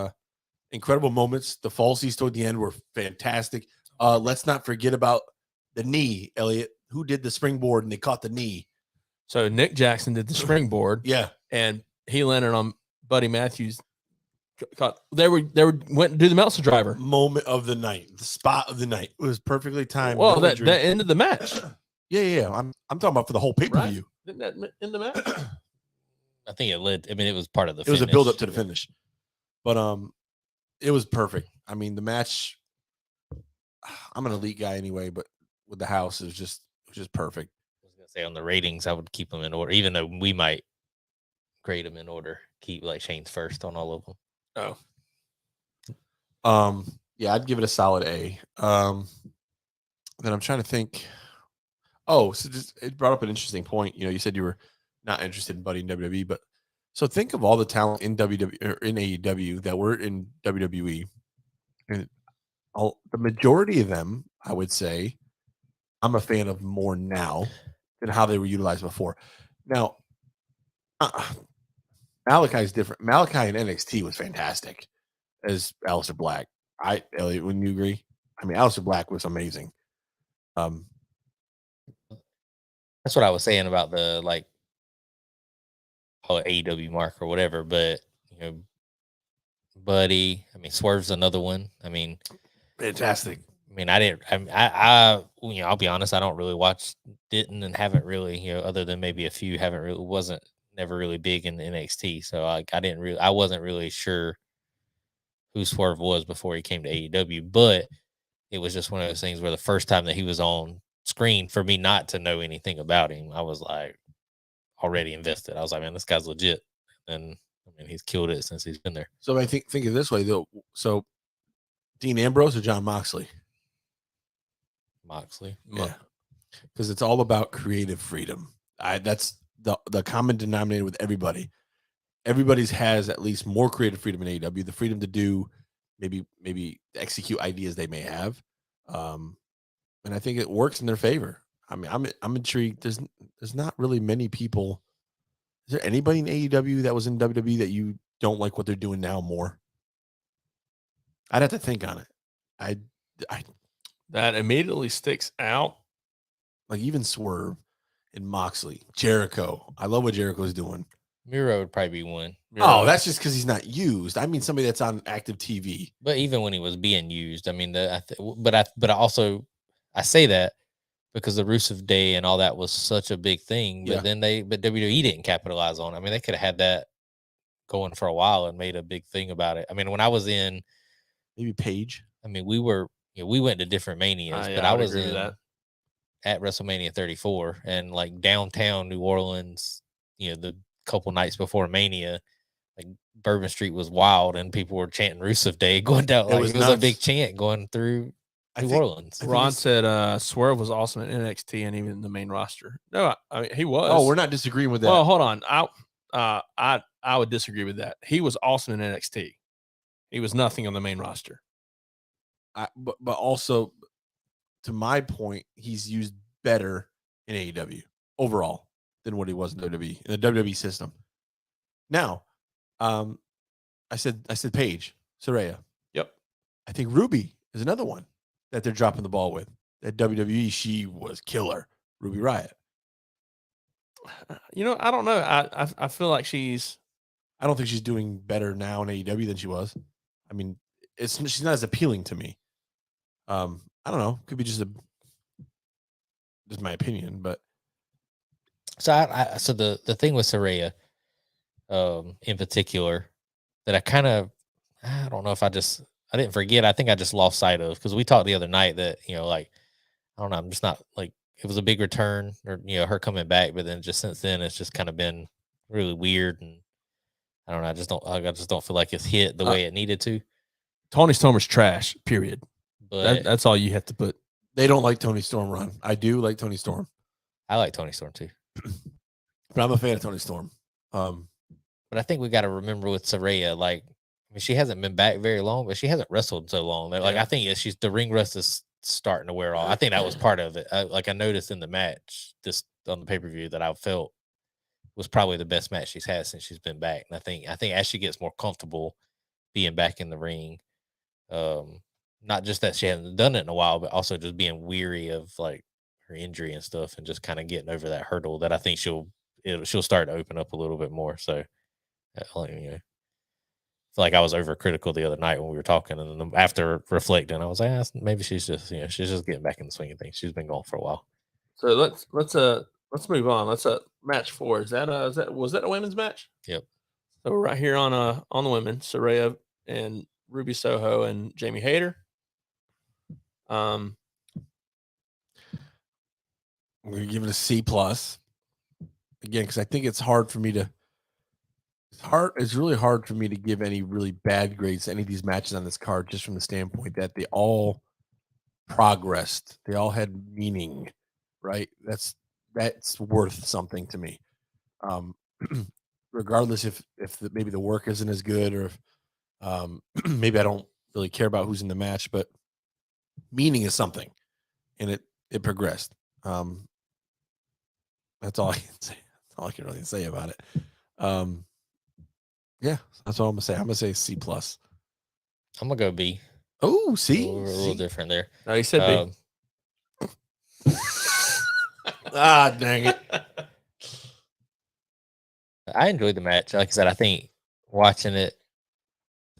Incredible moments. The falsies toward the end were fantastic. Let's not forget about the knee, Elliot. Who did the springboard and they caught the knee? So Nick Jackson did the springboard. Yeah, and he landed on Buddy Matthews. They went to do the Meltzer driver. Moment of the night, the spot of the night. It was perfectly timed. Well, that ended the match. Yeah. I'm talking about for the whole pay-per-view. Right? Didn't that end the match? I think it led. I mean, it was part of the. It was a build up to the finish, but it was perfect. I mean, the match. I'm an elite guy anyway, but with the house, it was just perfect. I was gonna say on the ratings, I would keep them in order, even though we might grade them in order. Keep like Shane's first on all of them. Oh. Yeah, I'd give it a solid A. Then I'm trying to think. Oh, so it brought up an interesting point. You said you were not interested in Buddy in WWE, but so think of all the talent in WWE or in AEW that were in WWE, and the majority of them, I would say, I'm a fan of more now than how they were utilized before. Now, Malachi is different. Malachi in NXT was fantastic as Aleister Black. Elliot, wouldn't you agree? I mean, Aleister Black was amazing. That's what I was saying about the call it AEW mark or whatever. But Buddy, I mean, Swerve's another one. I mean, fantastic. I mean, I'll be honest, I don't really didn't and haven't really, other than maybe a few, never really big in NXT. So I wasn't really sure who Swerve was before he came to AEW, but it was just one of those things where the first time that he was on screen, for me not to know anything about him, I was like already invested. I was like, man, this guy's legit. And I mean, he's killed it since he's been there. So I think of it this way though. So Dean Ambrose or John Moxley? Yeah, because it's all about creative freedom. That's the common denominator with everybody. Everybody's has at least more creative freedom in AEW, the freedom to do maybe execute ideas they may have, and I think it works in their favor. I mean, I'm intrigued. There's not really many people. Is there anybody in AEW that was in WWE that you don't like what they're doing now more? I'd have to think on it. That immediately sticks out. Like even Swerve and Moxley, Jericho. I love what Jericho's doing. Miro would probably be one. Oh, that's just because he's not used. I mean, somebody that's on active TV. But even when he was being used, I mean, I say that because the Rusev Day and all that was such a big thing. But then WWE didn't capitalize on it. I mean, they could have had that going for a while and made a big thing about it. I mean, when I was in maybe Paige. I mean, we went to different manias, but I was in at WrestleMania 34 and like downtown New Orleans, the couple nights before Mania, like Bourbon Street was wild and people were chanting Rusev Day going down. It was a big chant going through New Orleans. Ron said Swerve was awesome at NXT and even the main roster. No, I mean he was. Oh, we're not disagreeing with that. Well, hold on. I would disagree with that. He was awesome in NXT. He was nothing on the main roster. But also, to my point, he's used better in AEW overall than what he was in WWE, in the WWE system. Now, I said Paige, Saraya. Yep. I think Ruby is another one that they're dropping the ball with. At WWE, she was killer. Ruby Riott. I don't know. I feel like I don't think she's doing better now in AEW than she was. I mean, she's not as appealing to me. I don't know. Could be just my opinion, but so so the thing with Saraya, in particular, that I don't know if I didn't forget. I think I just lost sight of because we talked the other night that I don't know. I'm just not like it was a big return or her coming back, but then just since then it's just kind of been really weird and I don't know. I just don't feel like it's hit the way it needed to. Tony Stormer's trash. Period. But that's all you have to put. They don't like Tony Storm, Ron. I do like Tony Storm. I like Tony Storm too. But I'm a fan of Tony Storm. But I think we got to remember with Saraya, like, I mean, she hasn't been back very long, but she hasn't wrestled so long. Like, I think the ring rust is starting to wear off. I think that was part of it. I noticed in the match, just on the pay-per-view, that I felt was probably the best match she's had since she's been back. And I think as she gets more comfortable, being back in the ring. Not just that she hasn't done it in a while, but also just being weary of like her injury and stuff, and just kind of getting over that hurdle that I think she'll start to open up a little bit more. So, feel like I was overcritical the other night when we were talking, and then after reflecting, I was like, maybe she's just getting back in the swing of things. She's been going for a while. So let's move on. Let's match 4. Was that a women's match? Yep. So we're right here on the women, Saraya and Ruby Soho and Jamie Hayter. I'm gonna give it a C plus again because I think it's hard for me to. It's really hard for me to give any really bad grades to any of these matches on this card, just from the standpoint that they all progressed. They all had meaning, right? That's worth something to me. Regardless if maybe the work isn't as good, or if maybe I don't really care about who's in the match, but meaning is something, and it progressed. That's all I can say. That's all I can really say about it. Yeah, that's all I'm gonna say. I'm gonna say C plus. I'm gonna go B. Oh, C. We're a little different there. No, you said B. Dang it. I enjoyed the match. Like I said, I think watching it,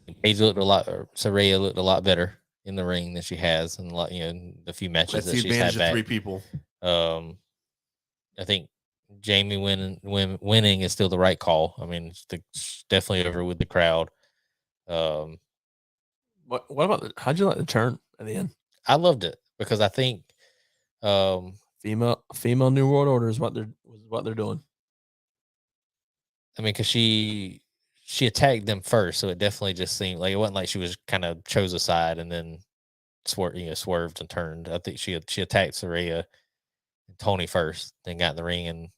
Saraya looked a lot better in the ring than she has in the few matches that she's had back. 3 people. I think Jamie winning is still the right call. I mean, it's definitely over with the crowd. What about how'd you like the turn at the end? I loved it because I think female New World Order is what they're doing. I mean, because she attacked them first, so it definitely just seemed like it wasn't like she was kind of chose a side and then swerved and turned. I think she attacked Saraya and Tony first, then got in the ring, and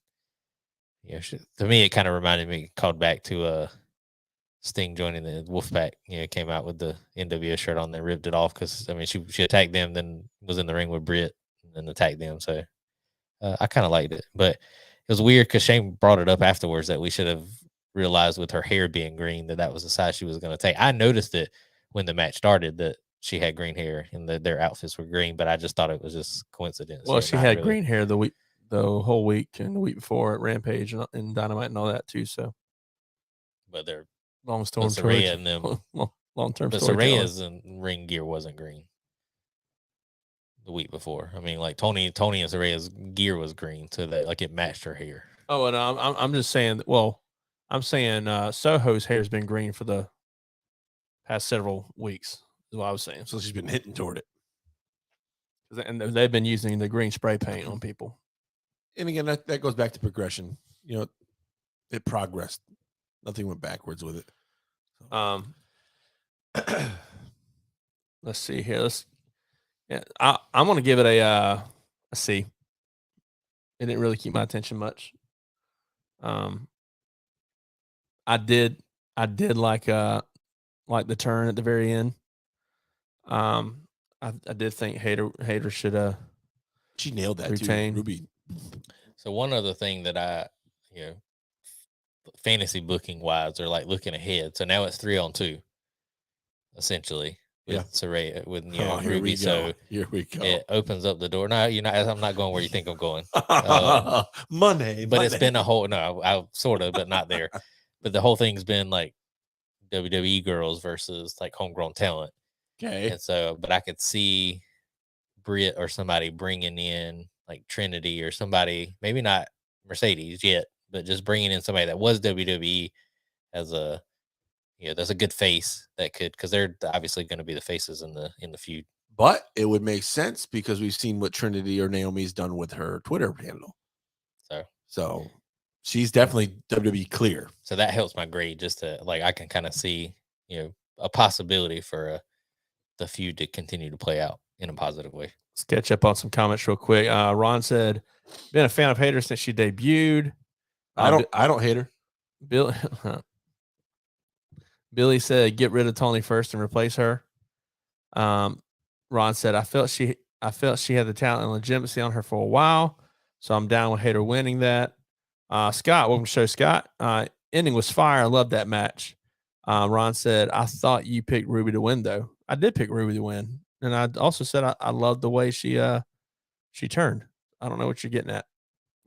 to me it kind of reminded me, called back to Sting joining the Wolfpack. Came out with the NWO shirt on, then ripped it off because I mean she attacked them, then was in the ring with Britt, and then attacked them. So I kind of liked it, but it was weird because Shane brought it up afterwards that we should have realized with her hair being green that was the side she was going to take. I noticed it when the match started that she had green hair and their outfits were green, but I just thought it was just coincidence. Well, she had green hair the whole week and the week before at Rampage and Dynamite and all that too. So, but they're long term Saraya and them long term. But Saraya's ring gear wasn't green the week before. I mean, like Tony and Saraya's gear was green, so that like it matched her hair. Oh, and I'm just saying. Well, I'm saying Soho's hair's been green for the past several weeks. Is what I was saying. So she's been hitting toward it, and they've been using the green spray paint on people. And again, that goes back to progression. It progressed. Nothing went backwards with it. Let's see here. I'm going to give it a C. It didn't really keep my attention much. I did like the turn at the very end. I did think Hayter should she nailed that retain. too, Ruby. So one other thing that I fantasy booking wise, they're like looking ahead. So now it's 3-on-2, essentially. With Saraya, with Ruby. So here we go. It opens up the door. No, you're not. I'm not going where you think I'm going. Monday, but it's been a whole. No, I sort of, but not there. But the whole thing's been like WWE girls versus like homegrown talent. Okay. And so, but I could see Britt or somebody bringing in like Trinity or somebody, maybe not Mercedes yet, but just bringing in somebody that was WWE as a. There's a good face that could, because they're obviously going to be the faces in the feud. But it would make sense because we've seen what Trinity or Naomi's done with her Twitter handle. So she's definitely WWE clear. So that helps my grade, just to I can kind of see a possibility for the feud to continue to play out in a positive way. Let's catch up on some comments real quick. Ron said, "Been a fan of Hayter since she debuted." I don't hate her. Billy said, "Get rid of Tony first and replace her." Ron said, I felt she had the talent and legitimacy on her for a while, so I'm down with Hayter winning that." Scott, welcome to the show, Scott. Ending was fire. I love that match. Ron said, I thought you picked Ruby to win, though. I did pick Ruby to win. And I also said I loved the way she turned. I don't know what you're getting at.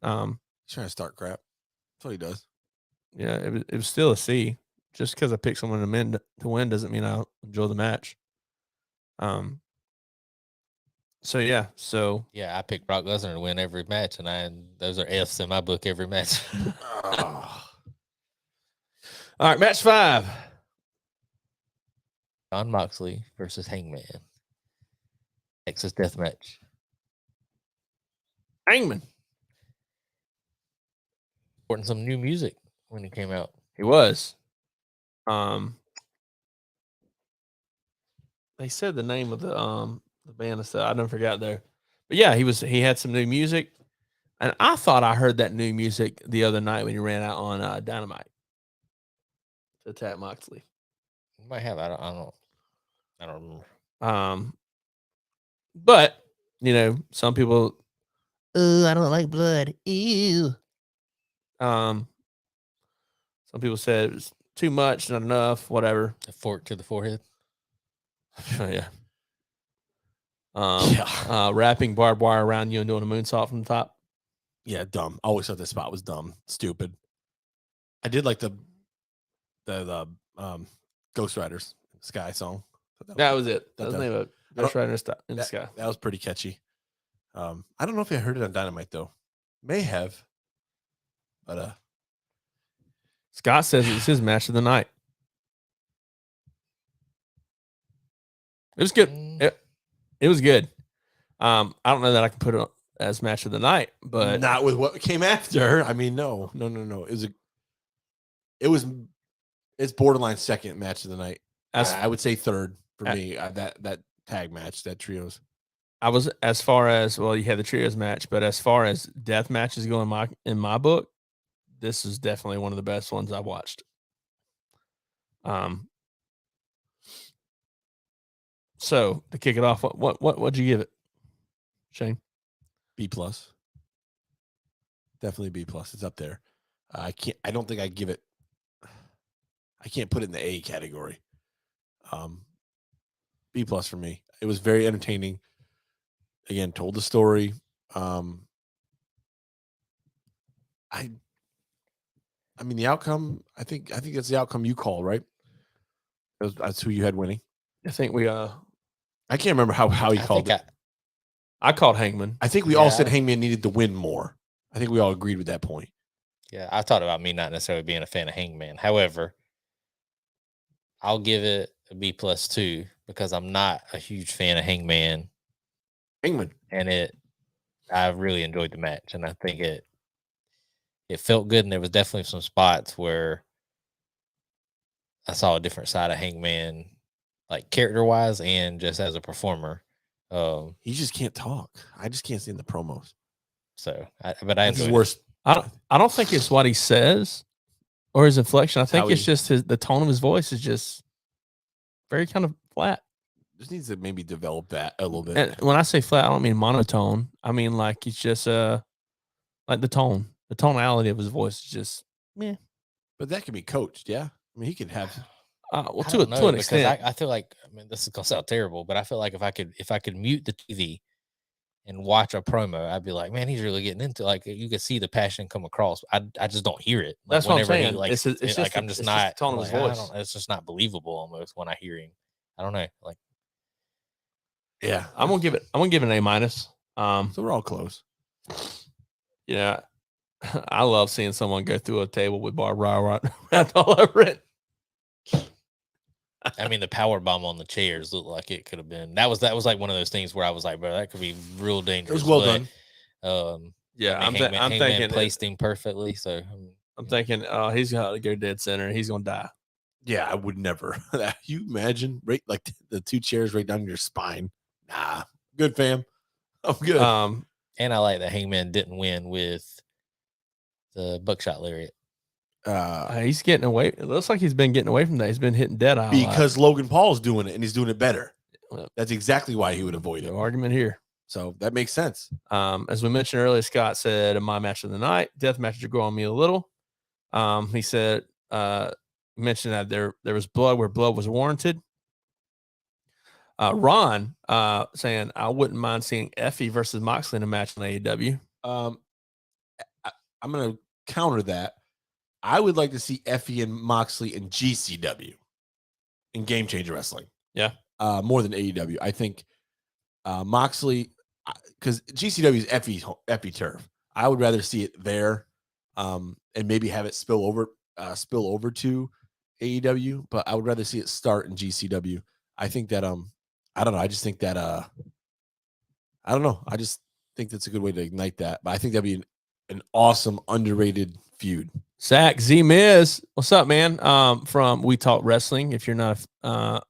He's trying to start crap. That's what he does. Yeah, it was still a C. Just because I picked someone to win doesn't mean I'll enjoy the match. So yeah, I picked Brock Lesnar to win every match, and those are Fs in my book every match. all right, match 5. Jon Moxley versus Hangman. Texas Death Match. Hangman. Supporting some new music when he came out. He was. They said the name of the band and stuff. I done forgot there. But yeah, he had some new music. And I thought I heard that new music the other night when he ran out on Dynamite to attack Moxley. You might have. I don't remember. But some people, I don't like blood. Ew. Some people said it was too much, not enough, whatever. A fork to the forehead. Yeah. Wrapping barbed wire around you and doing a moonsault from the top. Yeah, dumb. I always thought this spot was dumb, stupid. I did like the Ghost Riders Sky song. That was it. That was the name of it. Ghost Rider in the Sky. That was pretty catchy. I don't know if I heard it on Dynamite though. May have, but Scott says it's his match of the night. It was good. It was good. I don't know that I can put it as match of the night, but not with what came after. I mean, no. It's borderline second match of the night. I would say third for me. That tag match, that trios. I was as far as you had the trios match, but as far as death matches go in my book, this is definitely one of the best ones I watched. So to kick it off, what'd you give it, Shane? B+. Definitely B+. It's up there. I don't think I give it. I can't put it in the A category. B+ for me. It was very entertaining. Again, told the story. I mean, the outcome. I think that's the outcome you call, right? That's who you had winning. I think we. I can't remember how he called it. I called Hangman. I think we all said Hangman needed to win more. I think we all agreed with that point. Yeah, I thought about me not necessarily being a fan of Hangman. However, I'll give it a B+ too because I'm not a huge fan of Hangman. And I really enjoyed the match, and I think it felt good, and there was definitely some spots where I saw a different side of Hangman, like character-wise and just as a performer. He just can't talk. I just can't see in the promos. So, but I enjoyed worst. I don't think it's what he says or his inflection. I think it's just the tone of his voice is just very kind of flat. Just needs to maybe develop that a little bit. And when I say flat, I don't mean monotone. I mean like it's just like the tonality of his voice is just meh. But that can be coached, yeah. I mean, he can have. To an extent. I feel like, I mean, this is gonna sound terrible, but I feel like if I could mute the TV and watch a promo, I'd be like, man, he's really getting into. Like, you could see the passion come across. I just don't hear it. Like, that's what I'm saying. It's just like I'm just not. Just the tone of his voice. It's just not believable almost when I hear him. I don't know. Like, yeah, I'm gonna give it an A-. So we're all close. Yeah, I love seeing someone go through a table with barbed wire wrapped all over it. I mean, the power bomb on the chairs looked like it could have been. That was like one of those things where I was like, bro, that could be real dangerous. It was well done. Yeah, I mean, I'm thinking placed him perfectly. So I'm thinking, he's gonna go dead center. He's gonna die. Yeah, I would never. You imagine right like the two chairs right down your spine. Nah, good fam. I'm good. And I like that Hangman didn't win with the buckshot lariat. He's getting away. It looks like he's been getting away from that. He's been hitting dead eye because Logan Paul's doing it and he's doing it better. That's exactly why he would avoid it. No argument here. So that makes sense. As we mentioned earlier, Scott said, "My match of the night, death matches are growing me a little." He said, mentioned that there was blood where blood was warranted. Ron saying, I wouldn't mind seeing Effie versus Moxley in a match in AEW. I'm going to counter that. I would like to see Effie and Moxley in GCW, in Game Changer Wrestling. Yeah. More than AEW. I think Moxley, because GCW is Effie turf. I would rather see it there, and maybe have it spill over to AEW. But I would rather see it start in GCW. I think that I don't know. I just think that I don't know. I just think that's a good way to ignite that. But I think that'd be an awesome underrated feud. Zach Z Miz, what's up, man? From We Talk Wrestling. If you're not part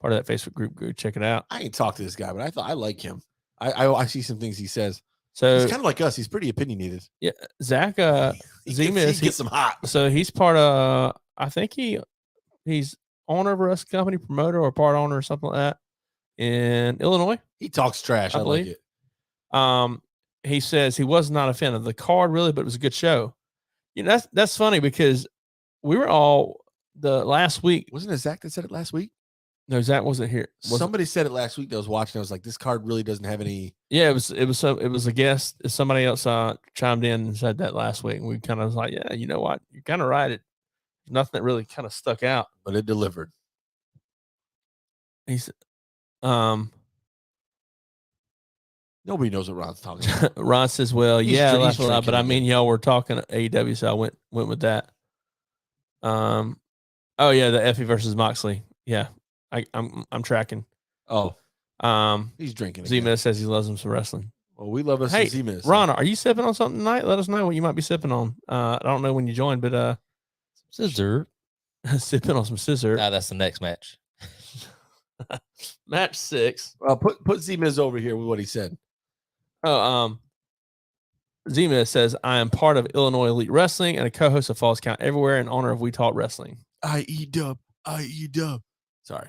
of that Facebook group, go check it out. I ain't talked to this guy, but I like him. I see some things he says. So he's kind of like us. He's pretty opinionated. Yeah, Zach Z Miz, he gets some hot. So he's part of. I think he's owner of a wrestling company, promoter or part owner or something like that in Illinois. He talks trash. I like it. He says he was not a fan of the card really, but it was a good show. You know, that's funny because we were all the last week. Wasn't it Zach that said it last week? No, Zach wasn't here. Somebody said it last week that I was watching. I was like, this card really doesn't have any. Yeah, it was a guest. Somebody else chimed in and said that last week. And we kind of was like, yeah, you know what? You're kind of right. There's nothing that really kind of stuck out. But it delivered. He said, nobody knows what Ron's talking about. Ron says, well, he's laugh a lot, but I mean, y'all were talking AEW, so I went with that. Oh yeah, the Effie versus Moxley. Yeah, I'm tracking. Oh, he's drinking. Z-Miz says he loves him some wrestling. Well, we love us some Z-Miz. Ron, are you sipping on something tonight? Let us know what you might be sipping on. I don't know when you joined, but scissor. Sipping on some scissor. Nah, that's the next match. Match 6. Put Z-Miz over here with what he said. Oh, Z-Miz says, I am part of Illinois Elite Wrestling and a co-host of Falls Count Everywhere in honor of We Talk Wrestling. IEW. Sorry.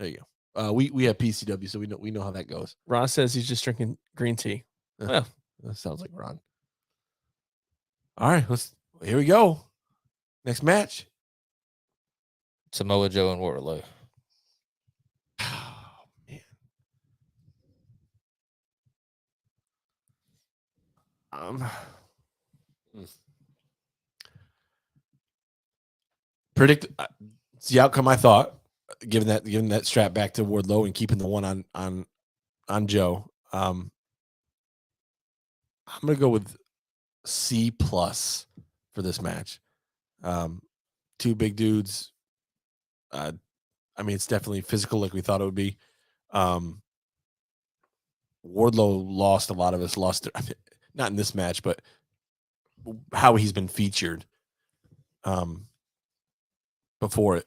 There you go. We have PCW, so we know how that goes. Ron says he's just drinking green tea. Well, that sounds like Ron. All right, here we go. Next match. Samoa Joe and Wardlow. Oh, man. Predict it's the outcome I thought, giving that strap back to Wardlow and keeping the one on Joe. I'm gonna go with C+ for this match. Two big dudes. I mean, it's definitely physical like we thought it would be. Wardlow lost a lot of us. Not in this match, but how he's been featured before it.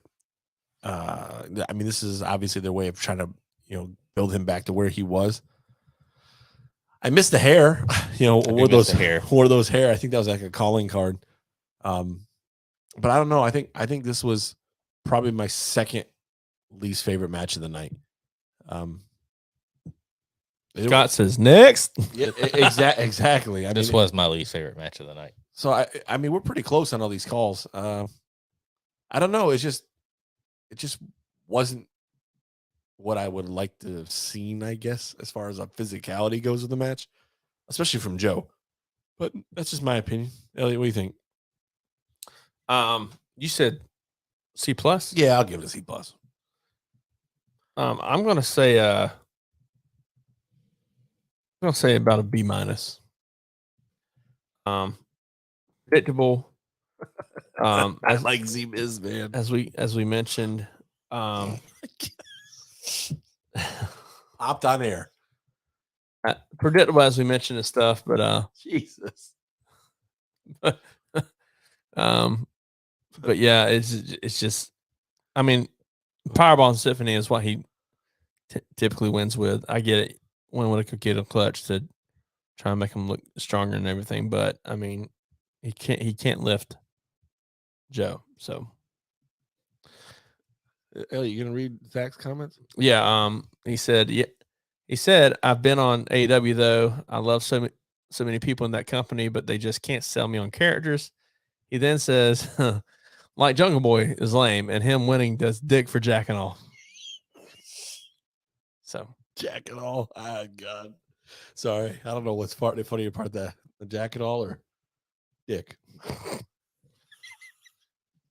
I mean, this is obviously their way of trying to, build him back to where he was. I missed the hair. Wore those hair. I think that was like a calling card. But I don't know. I think this was probably my second least favorite match of the night. Scott says next. Yeah, exactly. This was my least favorite match of the night. So I mean, we're pretty close on all these calls. I don't know. It just wasn't what I would like to have seen, I guess, as far as physicality goes with the match, especially from Joe. But that's just my opinion. Elliot, what do you think? You said C+? Yeah, I'll give it a C+. I'm gonna say about a B-. Predictable. I like Z-Miz, man. As we mentioned, Hopped on air. Predictable as we mentioned and stuff, but Jesus. But yeah, it's just, I mean, Powerball and Symphony is what he typically wins with. I get it, win with a kick clutch to try and make him look stronger and everything, but I mean, he can't lift Joe. So, Elliot, you gonna read Zach's comments? Yeah, he said, I've been on AEW though. I love so many people in that company, but they just can't sell me on characters. He then says, Like Jungle Boy is lame, and him winning does dick for Jack and all. So Jack and all. Ah, God. Sorry. I don't know what's the funnier part, the Jack and all or dick.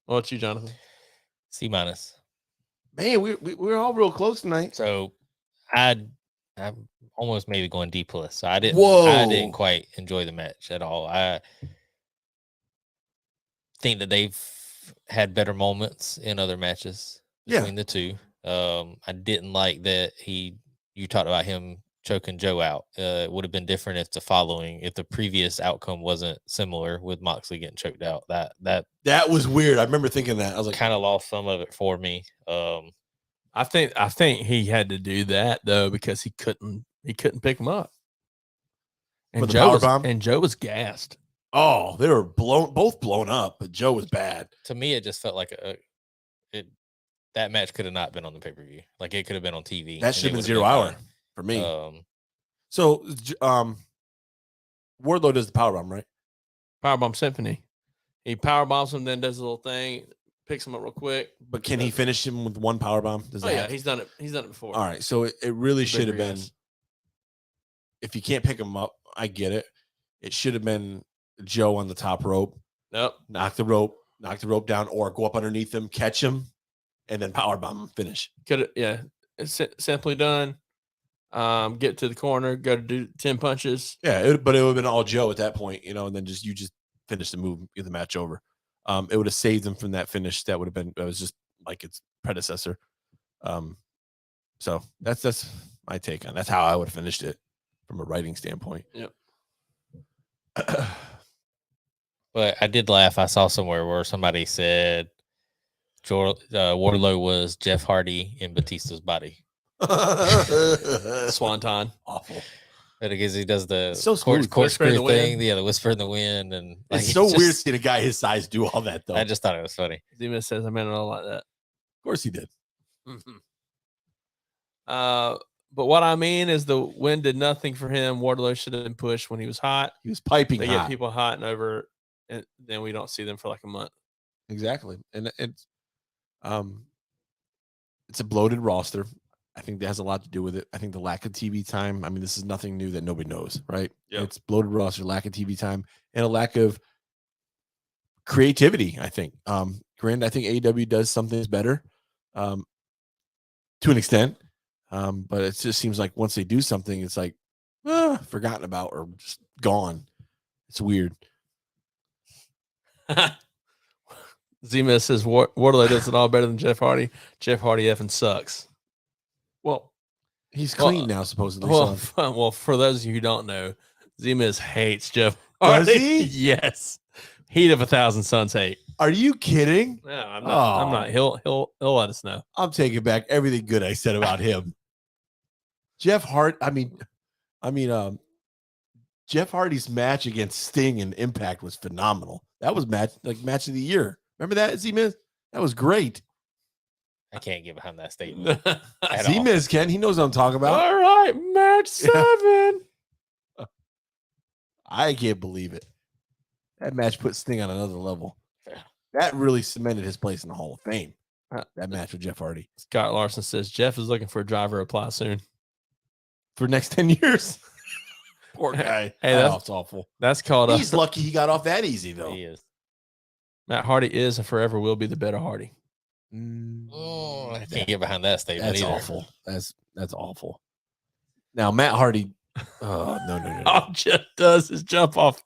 what about you, Jonathan? C-. Man, we're all real close tonight. So I'm almost maybe going D+. So I didn't Whoa. quite enjoy the match at all. I think that they've had better moments in other matches between the two. I didn't like that you talked about him choking Joe out. It would have been different if the previous outcome wasn't similar with Moxley getting choked out. That was weird. I remember thinking that. I was like, kind of lost some of it for me. I think he had to do that though because he couldn't pick him up. And with the Joe power was, bomb? and Joe was gassed. Oh, they were both blown up, but Joe was bad. To me, it just felt like that match could have not been on the pay-per-view. Like it could have been on TV. That should have been 0 hour for me. So Wardlow does the powerbomb, right? Powerbomb Symphony. He powerbombs him, then does a little thing, picks him up real quick. But can he finish him with one powerbomb? He's done it. He's done it before. All right, so it really should have been. If you can't pick him up, I get it. It should have been Joe on the top rope. Nope. Knock the rope down, or go up underneath him, catch him, and then powerbomb him, finish. It's simply done. Get to the corner, go to do 10 punches. Yeah, but it would have been all Joe at that point, and then you just finish the move, get the match over. It would have saved him from that finish. That was just like its predecessor. So that's my take on. That's how I would have finished it from a writing standpoint. Yep. But I did laugh. I saw somewhere where somebody said Wardlow was Jeff Hardy in Batista's body. Swanton. Awful. But because he does the corkscrew thing, the whisper in the wind, and it's so weird seeing a guy his size do all that. Though I just thought it was funny. Demon says I meant it all like that. Of course he did. Mm-hmm. But what I mean is the wind did nothing for him. Wardlow should have been pushed when he was hot. He was piping They hot. get people hot and over, and then we don't see them for like a month. Exactly, and it's a bloated roster. I think that has a lot to do with it. I think the lack of TV time. I mean, this is nothing new that nobody knows, right? Yep. It's bloated roster, lack of TV time, and a lack of creativity. I think. Granted, I think AEW does some things better, to an extent. But it just seems like once they do something, it's like forgotten about or just gone. It's weird. Zima says Wardlow does it all better than Jeff Hardy. Jeff Hardy effing sucks. Well, he's clean now, supposedly. Well, for those of you who don't know, Zima hates Jeff Hardy. Does he? Yes. Heat of 1,000 Suns hate. Are you kidding? No, I'm not. I'm not. He'll let us know. I'm taking back everything good I said about him. Jeff Hardy. Jeff Hardy's match against Sting and Impact was phenomenal. That was match of the year. Remember that, Z-Miz? That was great. I can't get behind that statement. Z-Miz can. He knows what I'm talking about. All right, match 7. I can't believe it. That match put Sting on another level. That really cemented his place in the Hall of Fame. That match with Jeff Hardy. Scott Larson says Jeff is looking for a driver apply soon. For next 10 years. Poor guy. Hey, that's awful. That's called. He's lucky he got off that easy, though. He is. Matt Hardy is and forever will be the better Hardy. I can't get behind that statement. That's either. awful. That's awful. Now Matt Hardy. Oh no. All Jeff does is jump off.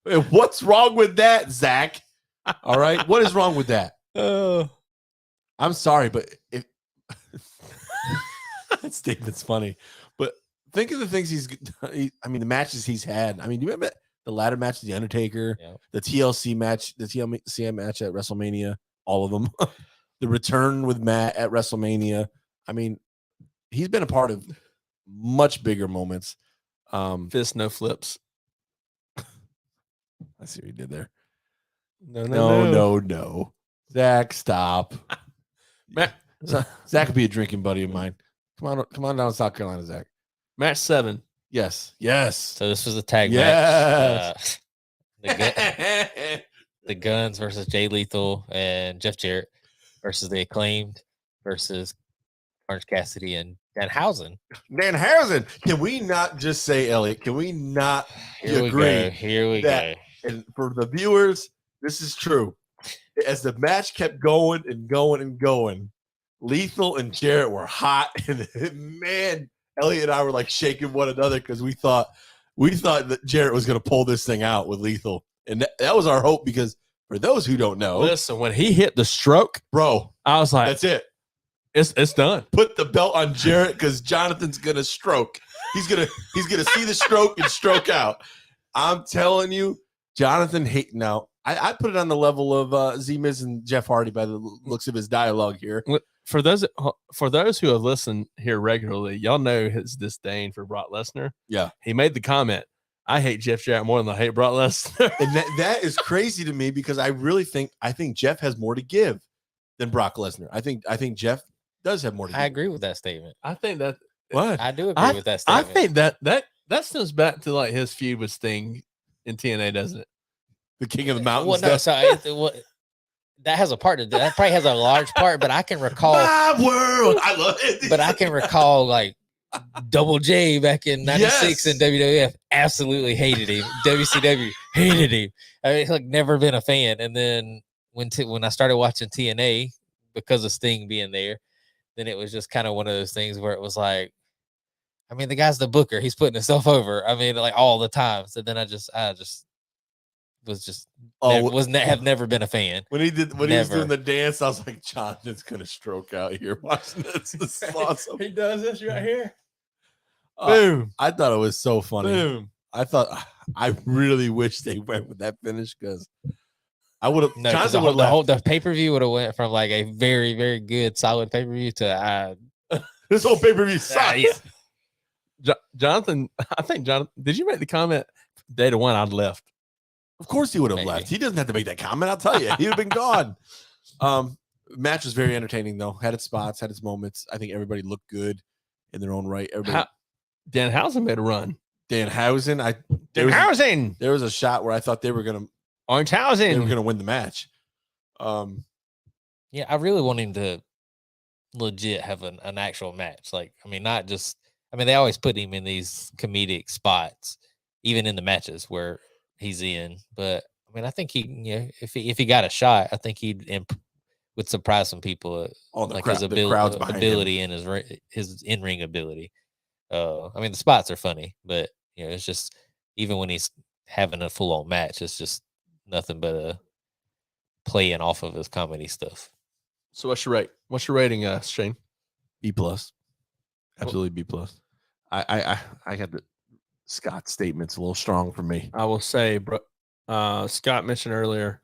Hey, what's wrong with that, Zach? All right, what is wrong with that? I'm sorry, but if that statement's funny. But think of the things the matches he's had. I mean, do you remember the ladder match with The Undertaker, the TLC match, the TLC match at WrestleMania, all of them, the return with Matt at WrestleMania. I mean, he's been a part of much bigger moments. Fist no flips. I see what he did there. No. Zach, stop. Matt, Zach could be a drinking buddy of mine. Come on down to South Carolina, Zach. Match 7. Yes. So this was a tag match. the Guns versus Jay Lethal and Jeff Jarrett versus the Acclaimed versus Orange Cassidy and Danhausen. Danhausen. Can we not just say, Elliot? Can we not agree? Here we go. And for the viewers, this is true. As the match kept going and going and going, Lethal and Jarrett were hot, and man, Elliot and I were like shaking one another because we thought that Jarrett was going to pull this thing out with Lethal, and that was our hope. Because for those who don't know, listen, when he hit the stroke, bro, I was like, that's it. It's done. Put the belt on Jarrett because Jonathan's gonna stroke. He's gonna see the stroke and stroke out. I'm telling you, Jonathan hate now. I put it on the level of Z-Miz and Jeff Hardy by the looks of his dialogue here. For those who have listened here regularly, y'all know his disdain for Brock Lesnar. Yeah, he made the comment, "I hate Jeff Jarrett more than I hate Brock Lesnar," and that is crazy to me because I think Jeff has more to give than Brock Lesnar. I think Jeff does have more to give. I agree with that statement. I think that what I do agree with that statement. I think that stems back to like his feud with Sting in TNA, doesn't it? The King of the Mountains. Well, no, so that has a part of that. Probably has a large part, but I can recall my world. I love it. But I can recall like Double J back in '96 in WWF absolutely hated him. WCW hated him. I mean, like never been a fan. And then when I started watching TNA because of Sting being there, then it was just kind of one of those things where it was like, I mean, the guy's the booker. He's putting himself over. I mean, like all the time. So then I just have never been a fan. When he was doing the dance, I was like, Jonathan's gonna stroke out here watching this. This is awesome. He does this right here. Boom. I thought it was so funny. Boom. I really wish they went with that finish because I would have. No, the pay-per-view would have went from like a very, very good solid pay-per-view to this whole pay-per-view sucks. Jonathan, did you make the comment day to one I'd left? Of course he would have left. He doesn't have to make that comment. I'll tell you, he would have been gone. Match was very entertaining though. Had its spots, had its moments. I think everybody looked good in their own right. Danhausen made a run. Danhausen. There was a shot where I thought they were gonna win the match. Yeah, I really want him to legit have an actual match. Like, I mean, not just. I mean, they always put him in these comedic spots, even in the matches where he's in. But I mean, I think if he got a shot, I think would surprise some people. His ability and his in-ring ability. I mean, the spots are funny, but it's just even when he's having a full-on match, it's just nothing but a playing off of his comedy stuff. So what's your rate? What's your rating, Shane? B+. Absolutely B+. I had the Scott statement's a little strong for me. I will say, Scott mentioned earlier,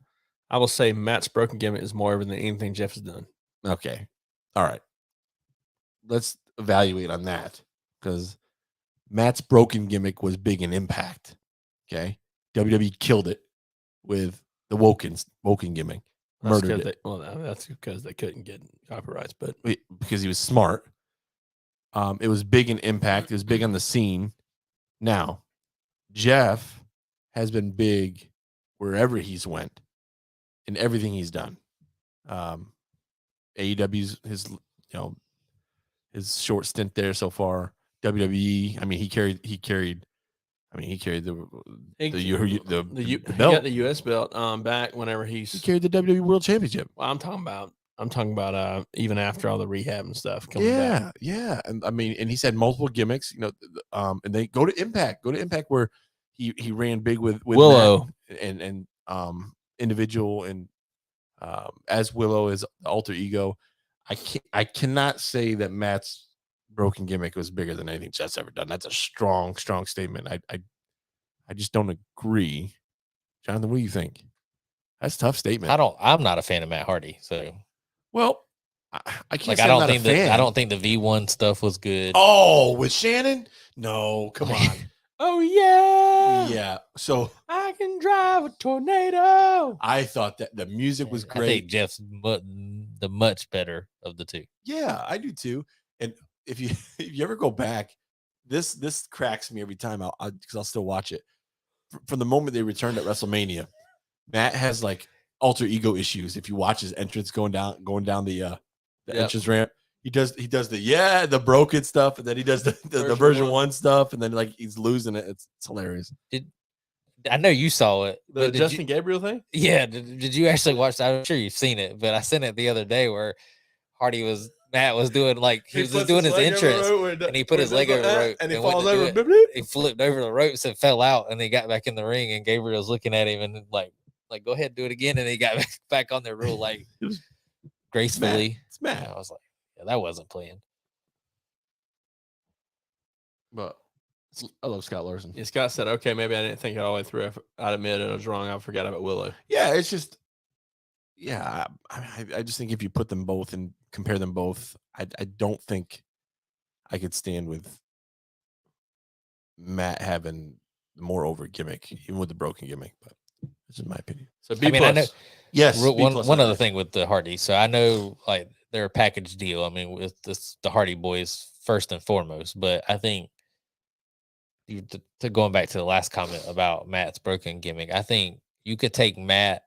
I will say Matt's broken gimmick is more than anything Jeff has done. Okay. All right. Let's evaluate on that because Matt's broken gimmick was big in Impact. Okay. WWE killed it with the Woken gimmick. Murdered it. That's because they couldn't get copyrights, but because he was smart. It was big in Impact. It was big on the scene. Now, Jeff has been big wherever he's went in everything he's done. AEW's his short stint there so far. WWE, I mean, he carried the belt. He got the US belt back whenever he carried the WWE World Championship. Well, I'm talking about even after all the rehab and stuff. Yeah. And I mean, and he's had multiple gimmicks, and they go to Impact where he ran big with Willow and individual and as Willow as alter ego. I cannot say that Matt's broken gimmick was bigger than anything Jeff's ever done. That's a strong statement. I just don't agree. Jonathan, what do you think? That's a tough statement. I'm not a fan of Matt Hardy, so. Well, I can't. I don't think the V1 stuff was good. Oh, with Shannon? No, come on. Oh yeah, yeah. So I can drive a tornado. I thought that the music was great. I think Jeff's the much better of the two. Yeah, I do too. And if you ever go back, this cracks me every time because I'll still watch it. From the moment they returned at WrestleMania, Matt has like alter ego issues. If you watch his entrance going down the entrance ramp, he does the broken stuff, and then he does the version 1 stuff, and then like he's losing it. It's hilarious. I know you saw it. The Justin Gabriel thing? Yeah. Did you actually watch that? I'm sure you've seen it, but I sent it the other day where Matt was doing like he was just doing his entrance, and he put his leg over the rope, and he falls over. He flipped over the ropes and fell out, and he got back in the ring, and Gabriel's looking at him and like go ahead, do it again, and he got back on there real like gracefully. It's Matt. I was like, yeah, that wasn't planned. But I love Scott Larson. Yeah, Scott said, okay, maybe I didn't think it all the way through. I'd admit it, I was wrong. I forgot about Willow. Yeah, it's just, I just think if you put them both and compare them both, I don't think I could stand with Matt having the more over gimmick, even with the broken gimmick. But it's just my opinion. So B+. I know, yes. One other thing with the Hardys. So I know like they're a package deal. I mean, with the Hardy Boys first and foremost, but I think to going back to the last comment about Matt's broken gimmick, I think you could take Matt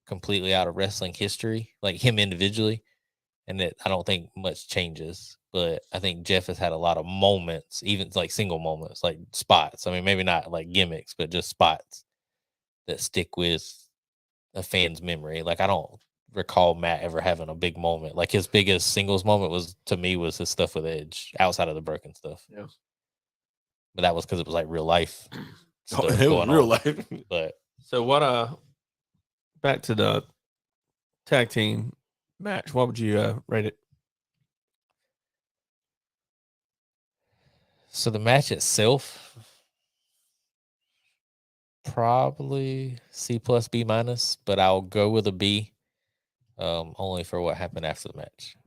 completely out of wrestling history, like him individually, and that I don't think much changes. But I think Jeff has had a lot of moments, even like single moments, like spots. I mean, maybe not like gimmicks, but just spots that stick with a fan's memory. Like I don't recall Matt ever having a big moment. Like his biggest singles moment was his stuff with Edge outside of the broken stuff. Yeah. But that was because it was like real life. It was real life. But so what? Back to the tag team match. What would you rate it? So the match itself, probably C+, B-, but I'll go with a B, only for what happened after the match.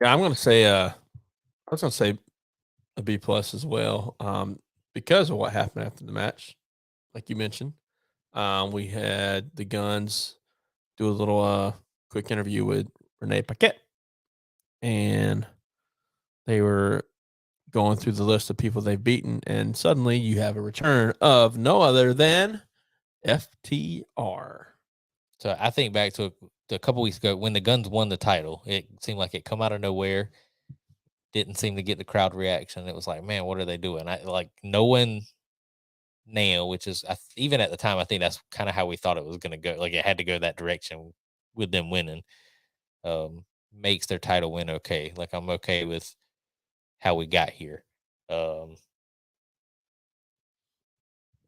Yeah, I'm going to say I was going to say a B+ as well, because of what happened after the match, like you mentioned. We had the Guns do a little quick interview with Renee Paquette, and they were going through the list of people they've beaten, and suddenly you have a return of no other than FTR. So I think back to a couple weeks ago when the Guns won the title. It seemed like it come out of nowhere. Didn't seem to get the crowd reaction. It was like, man, what are they doing? No one now, which is even at the time, I think that's kind of how we thought it was going to go. Like it had to go that direction with them winning. Makes their title win okay. Like I'm okay with how we got here,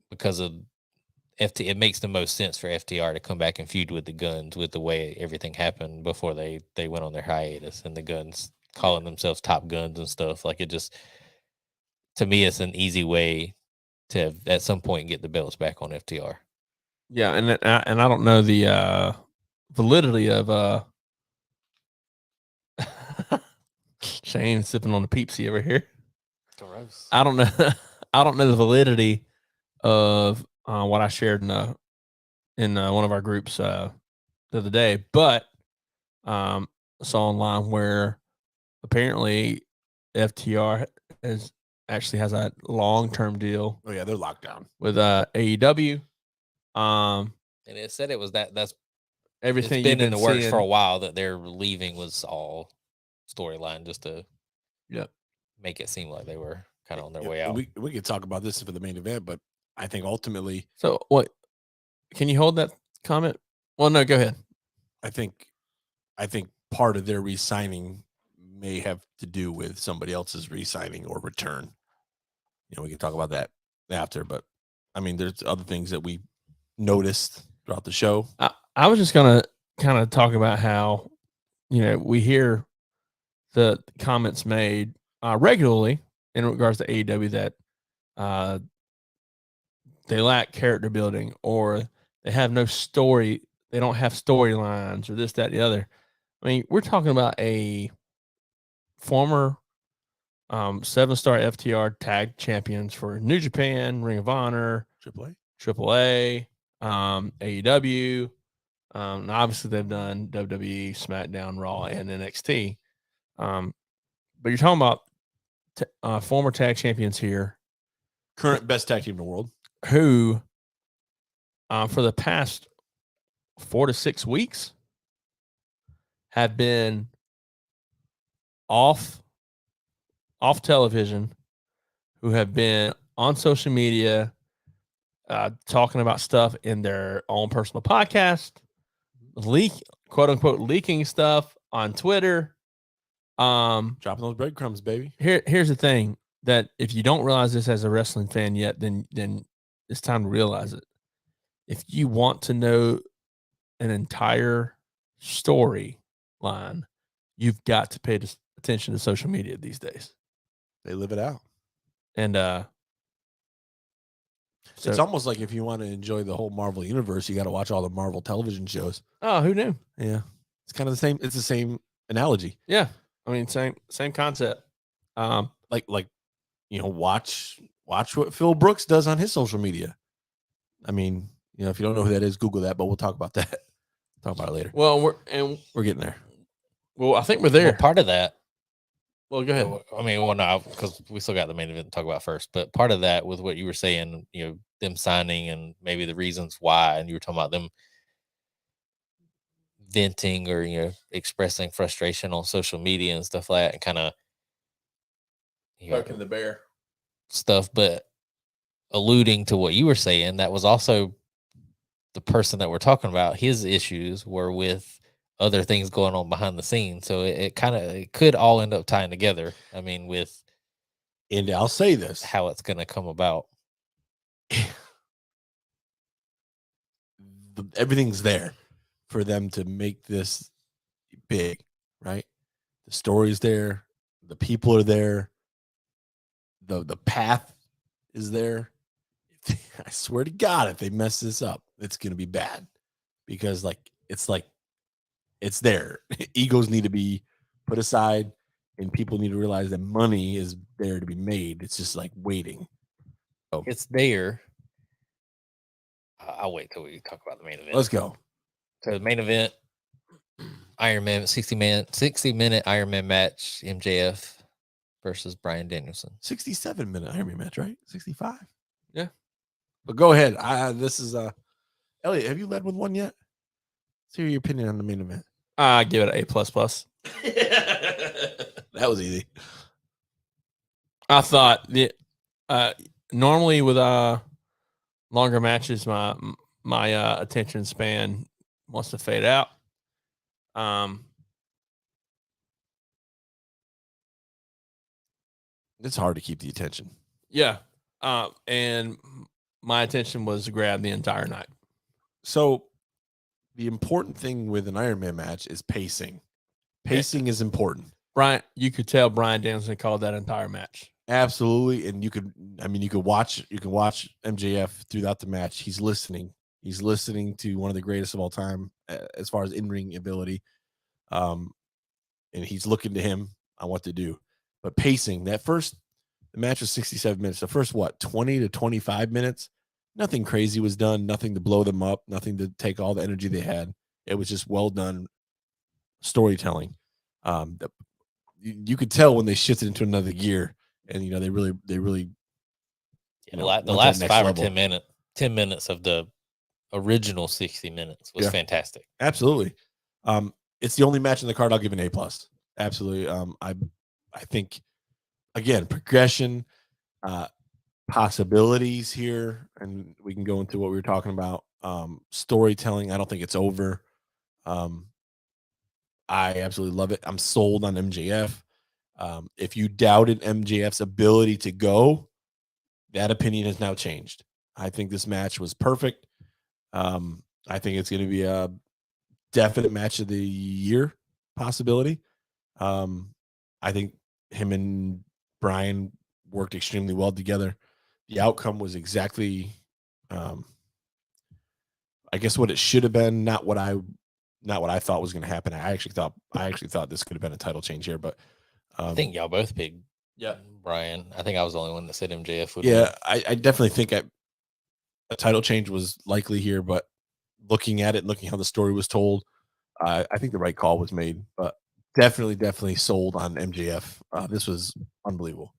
because of it makes the most sense for FTR to come back and feud with the Guns with the way everything happened before they went on their hiatus, and the Guns calling themselves Top Guns and stuff. Like it just, to me, it's an easy way to at some point get the belts back on FTR. Yeah, and I don't know the validity of Shane sipping on the Peepsy over here. Gross. I don't know. I don't know the validity of what I shared in one of our groups the other day, but saw online where apparently FTR has a long-term deal. Oh yeah, they're locked down with AEW. And it said it was that's everything it's been in the works for a while, that their leaving was all storyline just to make it seem like they were kind of on their way out. We could talk about this for the main event, but I think ultimately. So what? Can you hold that comment? Well, no, go ahead. I think part of their re-signing may have to do with somebody else's re-signing or return. We can talk about that after, but I mean, there's other things that we noticed throughout the show. I was just gonna kind of talk about how we hear the comments made regularly in regards to AEW that they lack character building, or they have no story. They don't have storylines, or this, that, the other. I mean, we're talking about a former 7-star FTR tag champions for New Japan, Ring of Honor, AAA, AEW. And obviously, they've done WWE, SmackDown, Raw, and NXT. But you're talking about former tag champions here. Current best tag team in the world. who, for the past 4 to 6 weeks, have been off television, who have been on social media, talking about stuff in their own personal podcast, quote unquote leaking stuff on Twitter. Dropping those breadcrumbs, baby. Here's the thing, that if you don't realize this as a wrestling fan yet, then it's time to realize it. If you want to know an entire storyline, you've got to pay attention to social media these days. They live it out. And so it's almost like if you want to enjoy the whole Marvel universe, you got to watch all the Marvel television shows. Oh, who knew? Yeah. It's kind of the same. It's the same analogy. Yeah. I mean, same concept. Like, you know, watch what Phil Brooks does on his social media. I mean, you know, if you don't know who that is, Google that, but we'll talk about that. Talk about it later. Well, we're getting there. Well, I think we're there. Well, part of that. Well, go ahead. I mean, well, no, because we still got the main event to talk about first. But part of that with what you were saying, you know, them signing and maybe the reasons why, and you were talking about them venting or, you know, expressing frustration on social media and stuff like that, and kind of poking the bear stuff. But alluding to what you were saying, that was also the person that we're talking about. His issues were with other things going on behind the scenes, so it could all end up tying together. I mean, and I'll say this, how it's going to come about. Everything's there for them to make this big, right? The story's there, the people are there, the path is there. I swear to God, if they mess this up, it's gonna be bad, because it's there. Egos need to be put aside, and people need to realize that money is there to be made. It's just like waiting. Oh. It's there. I'll wait till we talk about the main event. Let's go. So the main event, Iron Man, 60-minute Iron Man match, MJF versus Bryan Danielson. 67-minute Iron Man match, right? 65. Yeah. But go ahead. This is Elliot, have you led with one yet? Let's hear your opinion on the main event. I give it an A++. That was easy. I thought normally with longer matches, my attention span wants to fade out. It's hard to keep the attention. Yeah. And my attention was grabbed the entire night. So the important thing with an Iron Man match is pacing. Pacing is important. Brian, you could tell Bryan Danielson called that entire match. Absolutely. And you can watch MJF throughout the match. He's listening. He's listening to one of the greatest of all time as far as in-ring ability. And he's looking to him on what to do. But pacing, the match was 67 minutes. The first, 20 to 25 minutes, nothing crazy was done, nothing to blow them up, nothing to take all the energy they had. It was just well done storytelling. You could tell when they shifted into another gear, and they really the last 5 or 10 minutes of the original 60 minutes was fantastic. Absolutely. It's the only match in the card I'll give an A+. Absolutely. I think, again, progression, possibilities here, and we can go into what we were talking about. Storytelling, I don't think it's over. I absolutely love it. I'm sold on MJF. If you doubted MJF's ability to go, that opinion has now changed. I think this match was perfect. I think it's going to be a definite match of the year possibility. I think him and Bryan worked extremely well together. The outcome was exactly, I guess, what it should have been. Not what I thought was going to happen. I actually thought this could have been a title change here, but I think y'all both picked Bryan. I think I was the only one that said MJF would. Yeah, I definitely think a title change was likely here, but looking at it, looking how the story was told, I think the right call was made. But definitely sold on MJF. This was unbelievable.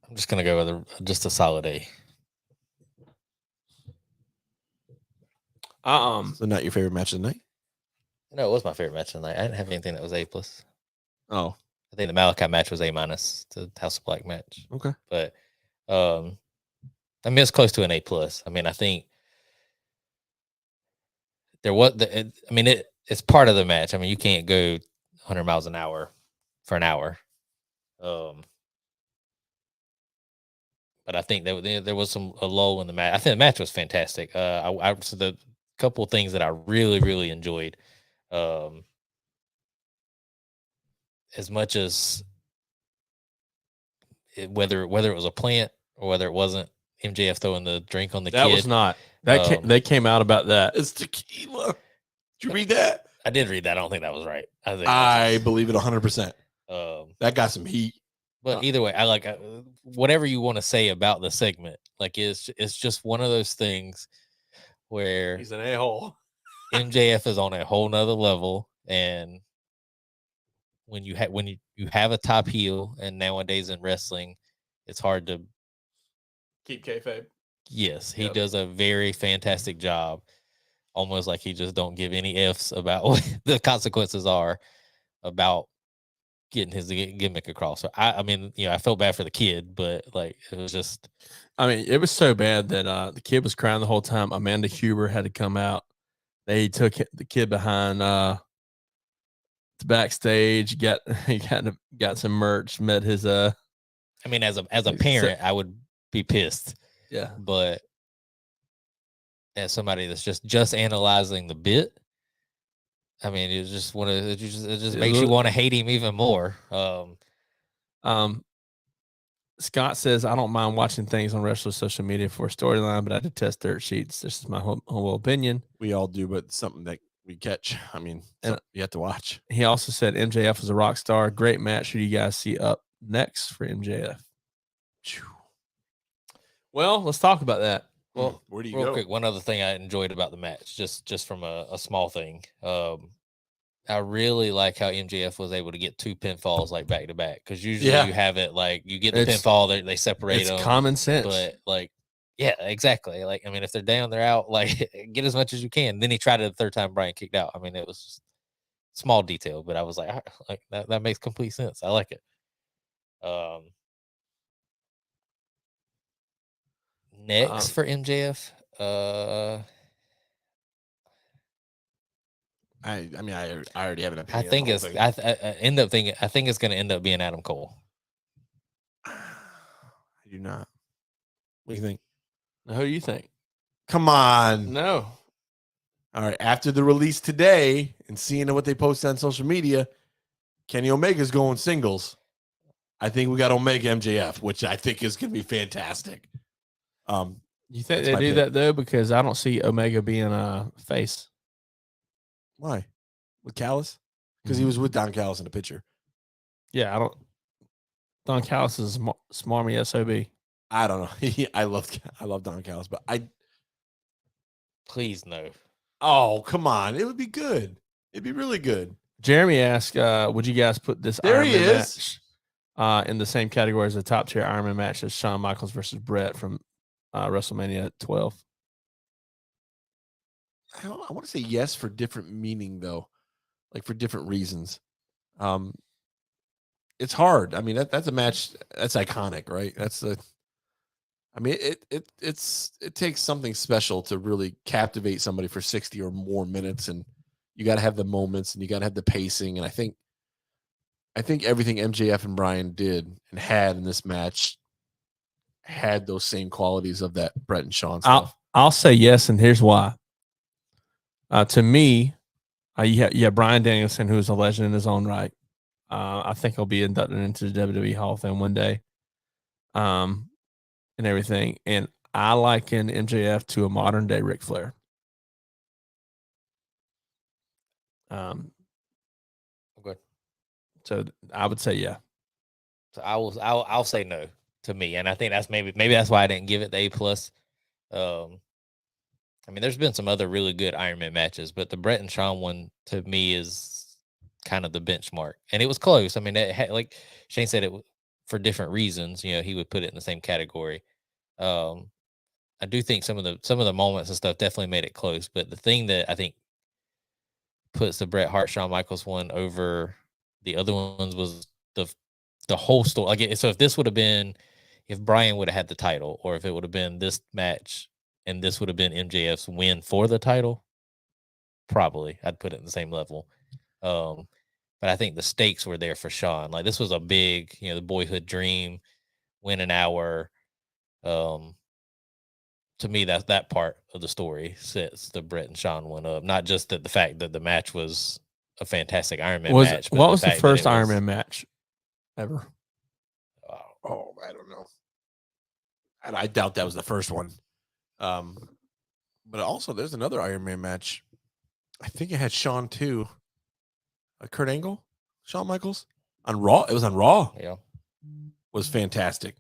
I'm just gonna go with just a solid A. So not your favorite match of the night? No, it was my favorite match of the night. I didn't have anything that was A plus. Oh, I think the Malachi match was A minus. The House of Black match. okay. But I mean, it's close to an A plus. I mean, I think there was. It's part of the match. I mean, you can't go 100 miles an hour for an hour. But I think there was a lull in the match. I think the match was fantastic. So the couple of things that I really, really enjoyed. As much as whether it was a plant or whether it wasn't, MJF throwing the drink on the kid. That was not. They came out about that. It's tequila. Did you read that? I did read that. I don't think that was right. I believe it 100%. That got some heat. But either way, I like whatever you want to say about the segment. Like it's just one of those things where He's an a-hole. MJF is on a whole nother level, and when you have a top heel, and nowadays in wrestling, it's hard to keep kayfabe. Yes, he does a very fantastic job. Almost like he just don't give any F's about what the consequences are about getting his gimmick across. So I mean, I felt bad for the kid, but like it was just. I mean, it was so bad that the kid was crying the whole time. Amanda Huber had to come out. They took the kid behind the backstage. Got some merch. Met his I mean, as a parent, I would be pissed. Yeah, but as somebody that's just analyzing the bit, I mean, it just makes you want to hate him even more. Scott says, I don't mind watching things on wrestlers' social media for a storyline, but I detest dirt sheets. This is my humble opinion. We all do, but something that we catch. I mean, you have to watch. He also said MJF was a rock star. Great match. Who do you guys see up next for MJF? Well, let's talk about that. Well, where do you go? Quick, one other thing I enjoyed about the match, just from a small thing. I really like how MJF was able to get 2 pinfalls like back to back, because usually you have it like you get the pinfall, they separate them. It's common sense, but like, yeah, exactly. Like, I mean, if they're down, they're out. Like, get as much as you can. Then he tried it the third time. Brian kicked out. I mean, it was just small detail, but I was like that makes complete sense. I like it. Next for MJF, I already have an opinion. I think it's I think it's going to end up being Adam Cole. I do not. What do you think? Now, who do you think? Come on. No. All right. After the release today and seeing what they posted on social media, Kenny Omega's going singles. I think we got Omega MJF, which I think is going to be fantastic. You think they do that though? Because I don't see Omega being a face. Why? With Callis? Because he was with Don Callis in the picture. Yeah, I don't. Don Callis is smarmy SOB. I don't know. I love Don Callis, but please no. Oh, come on! It would be good. It'd be really good. Jeremy asked, "Would you guys put this Iron Man match in the same category as the top tier Iron Man match as Shawn Michaels versus Brett from WrestleMania 12?" I want to say yes for different meaning though, like for different reasons. It's hard. I mean, that's a match that's iconic, right? It takes something special to really captivate somebody for 60 or more minutes, and you got to have the moments and you got to have the pacing. And I think everything MJF and Bryan did and had in this match had those same qualities of that Brett and Shawn stuff. I'll say yes, and here's why. To me, you have Bryan Danielson, who's a legend in his own right. I think he'll be inducted into the WWE Hall of Fame one day, and everything. And I liken MJF to a modern day Ric Flair. Okay. So I would say yeah. So I'll say no to me, and I think that's maybe that's why I didn't give it the A+. I mean, there's been some other really good Iron Man matches, but the Brett and Shawn one to me is kind of the benchmark, and it was close. I mean, like Shane said, for different reasons, he would put it in the same category. I do think some of the moments and stuff definitely made it close, but the thing that I think puts the Bret Hart Shawn Michaels one over the other ones was the whole story. Like, so if this would have been, if Bryan would have had the title, or if it would have been this match and this would have been MJF's win for the title, probably I'd put it in the same level. But I think the stakes were there for Shawn. Like, this was a big, the boyhood dream, win an hour. To me, that part of the story sets the Bret and Shawn one up. Not just the fact that the match was a fantastic Iron Man match. But what was the first Iron Man match ever? Oh, I don't know. And I doubt that was the first one. But also, there's another Iron Man match. I think it had Shawn too. Kurt Angle, Shawn Michaels on Raw. It was on Raw. Yeah, was fantastic.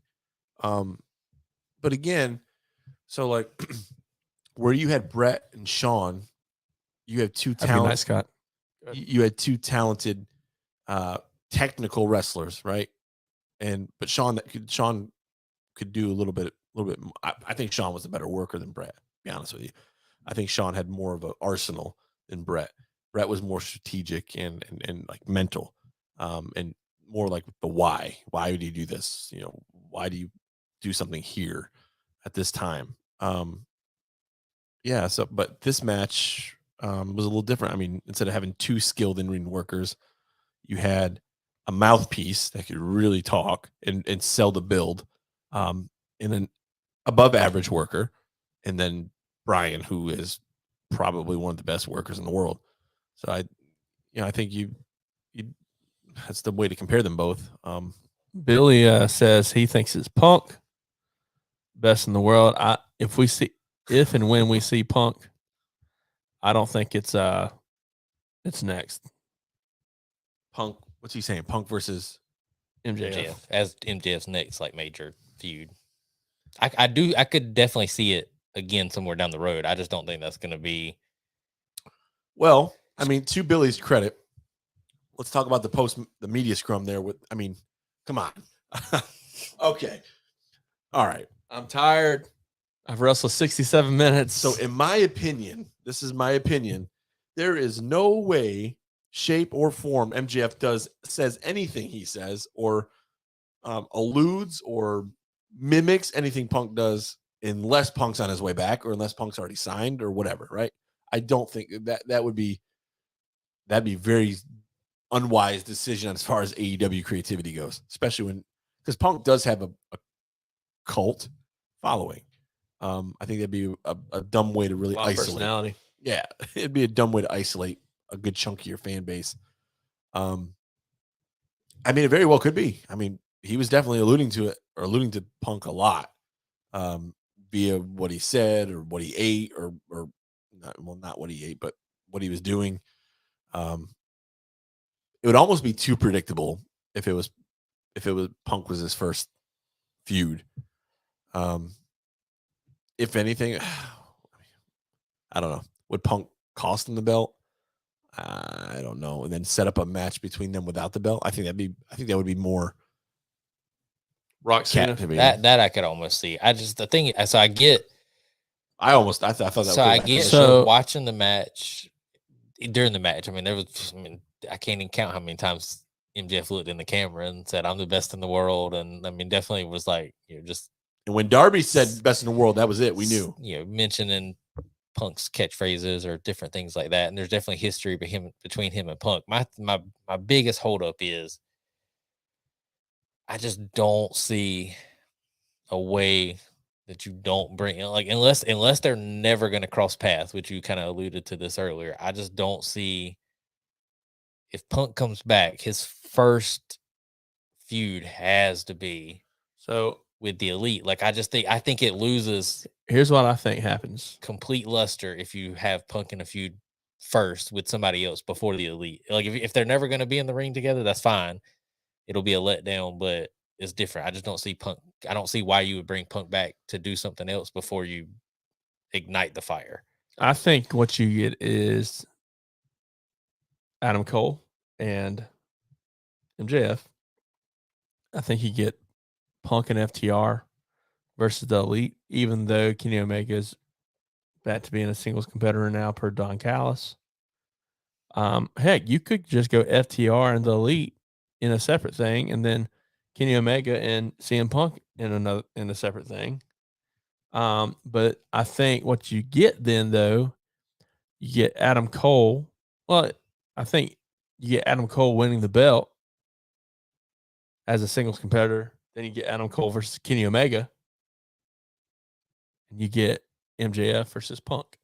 But again, so like where you had Bret and Shawn, you have two talented. Nice, Scott. You had two talented, technical wrestlers, right? But Shawn could do a little bit. I think Shawn was a better worker than Bret. To be honest with you, I think Shawn had more of an arsenal than Bret. Bret was more strategic and like mental, and more like the why. Why would you do this? Why do you do something here at this time? Yeah. So, but this match was a little different. I mean, instead of having two skilled in-ring workers, you had a mouthpiece that could really talk and sell the build, and an above average worker, and then Bryan, who is probably one of the best workers in the world. So I think you that's the way to compare them both. Billy says he thinks it's Punk, best in the world. If and when we see Punk, I don't think it's next. Punk, what's he saying? Punk versus MJF. as MJF's next like major feud. I could definitely see it again somewhere down the road. I just don't think that's going to be. Well, I mean, to Billy's credit, let's talk about the media scrum there. Come on. Okay. All right. I'm tired. I've wrestled 67 minutes. So in my opinion, this is my opinion, there is no way, shape, or form MJF says anything he says or alludes or mimics anything Punk does unless Punk's on his way back or unless Punk's already signed or whatever, right? I don't think that'd be very unwise decision as far as AEW creativity goes, especially because Punk does have a cult following. I think that'd be a dumb way to really isolate. Personality. Yeah, it'd be a dumb way to isolate a good chunk of your fan base. It very well could be. He was definitely alluding to Punk a lot, via what he said or what he ate or not what he ate, but what he was doing. It would almost be too predictable if it was Punk was his first feud. If anything, I don't know. Would Punk cost him the belt? I don't know. And then set up a match between them without the belt. I think that would be more Rock Cena. That I could almost see. I thought that. So I get watching the match during the match. I can't even count how many times MJF looked in the camera and said, "I'm the best in the world," and definitely was like, just. And when Darby said "best in the world," that was it. We knew. Mentioning Punk's catchphrases or different things like that, and there's definitely history between him and Punk. My biggest holdup is I just don't see a way that you don't bring unless they're never going to cross paths, which you kind of alluded to this earlier. I just don't see if Punk comes back, his first feud has to be with the Elite. I think it loses. Here's what I think happens: complete luster if you have Punk in a feud first with somebody else before the Elite. Like if they're never going to be in the ring together, that's fine. It'll be a letdown, but it's different. I just don't see Punk. I don't see why you would bring Punk back to do something else before you ignite the fire. I think what you get is Adam Cole and MJF I think you get Punk and FTR versus the Elite, even though Kenny Omega's back to being a singles competitor now per Don Callis. Heck, you could just go FTR and the Elite in a separate thing, and then Kenny Omega and CM Punk in a separate thing. But I think what you get then, though, you get Adam Cole. Well, I think you get Adam Cole winning the belt as a singles competitor. Then you get Adam Cole versus Kenny Omega. And you get MJF versus Punk.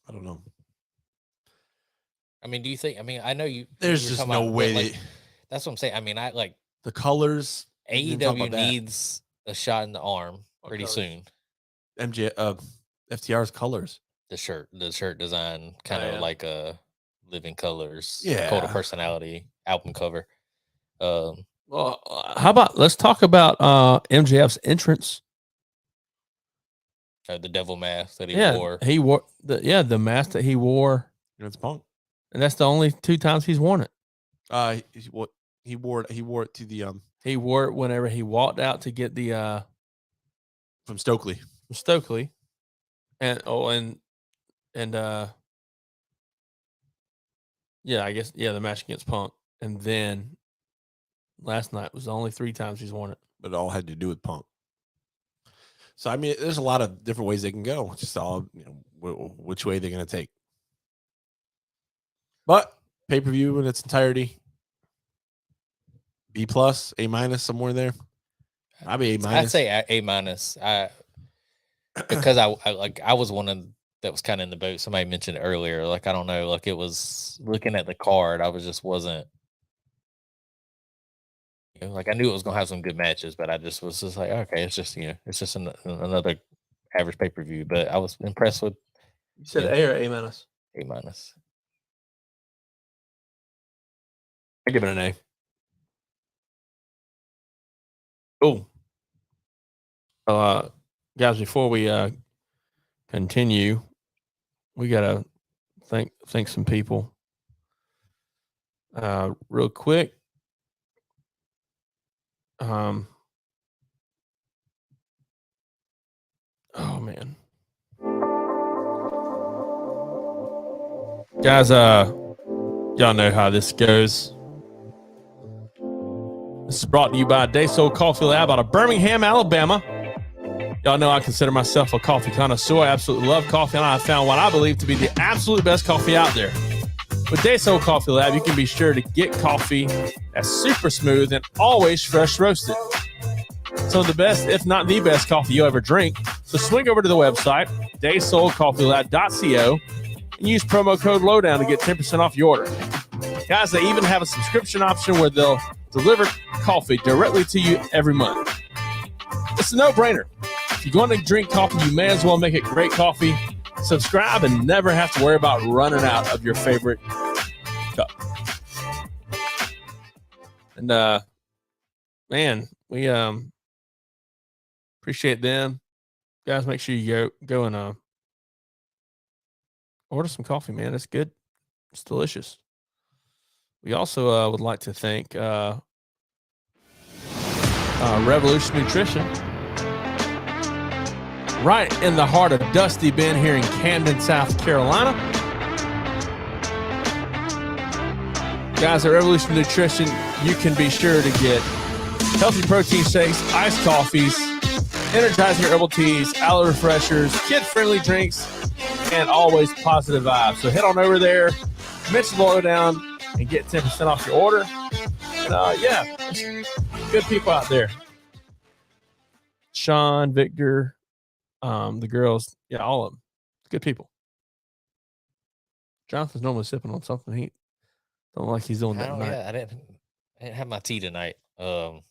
I don't know. I mean, do you think? I mean, I know you. There's just no way. Like, that's what I'm saying. I mean, I like the colors. AEW needs a shot in the arm pretty soon. FTR's colors. The shirt design, kind of like a Living Colors, yeah, Code of Personality album cover. Well, how about let's talk about MJF's entrance. The devil mask that he wore. He wore the mask that he wore. It's Punk, and that's the only 2 times he's worn it. He wore it to the He wore it whenever he walked out to get the from Stokely. I guess the match against Punk, and then last night was the only 3 times he's worn it. But it all had to do with Punk. So I mean, there's a lot of different ways they can go. It's just all which way they're going to take. But pay-per-view in its entirety, B+, A-, somewhere there. I'd be A-. I'd say A-. Because I was one that was kind of in the boat. Somebody mentioned it earlier. Like, I don't know. Like, it was looking at the card. I wasn't. Like, I knew it was gonna have some good matches, but I was just like, okay, it's just another average pay-per-view. But I was impressed with. You said A or A-? A-. I give it an A. Cool. Guys, before we continue, we gotta thank some people real quick. Oh man, guys, y'all know how this goes. This is brought to you by Day Soul Coffee Lab out of Birmingham, Alabama. Y'all know I consider myself a coffee connoisseur. I absolutely love coffee, and I have found what I believe to be the absolute best coffee out there. With Day Soul Coffee Lab, you can be sure to get coffee that's super smooth and always fresh roasted. Some of the best, if not the best, coffee you'll ever drink. So swing over to the website, daysoulcoffeelab.co, and use promo code LOWDOWN to get 10% off your order. Guys, they even have a subscription option where they'll deliver coffee directly to you every month. It's a no-brainer. If you're going to drink coffee, you may as well make it great coffee. Subscribe and never have to worry about running out of your favorite cup. And man, we appreciate them. Guys, make sure you go and order some coffee, man. It's good. It's delicious. We also would like to thank Revolution Nutrition, right in the heart of Dusty Bend here in Camden, South Carolina. Guys, at Revolution Nutrition, you can be sure to get healthy protein shakes, iced coffees, energizing herbal teas, aloe refreshers, kid-friendly drinks, and always positive vibes. So head on over there, mention Lowdown, and get 10% off your order. And good people out there. Sean, Victor, the girls, all of them. Good people. Jonathan's normally sipping on something. He don't like he's doing that tonight. Yeah, I didn't have my tea tonight. I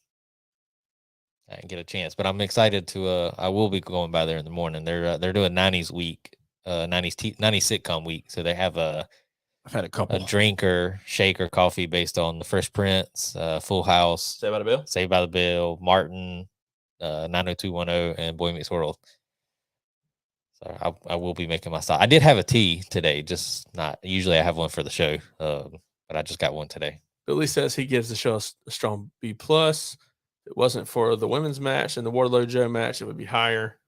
didn't get a chance, but I'm excited to. I will be going by there in the morning. They're doing 90s week, 90s sitcom week. So they have I've had a couple. A drinker, shaker coffee based on The Fresh Prince, Full House, Saved by the Bell, Martin, 90210, and Boy Meets World. So I will be making my style. I did have a tea today, just not. Usually I have one for the show, but I just got one today. Billy says he gives the show a strong B+. If it wasn't for the women's match and the Wardlow Joe match, it would be higher.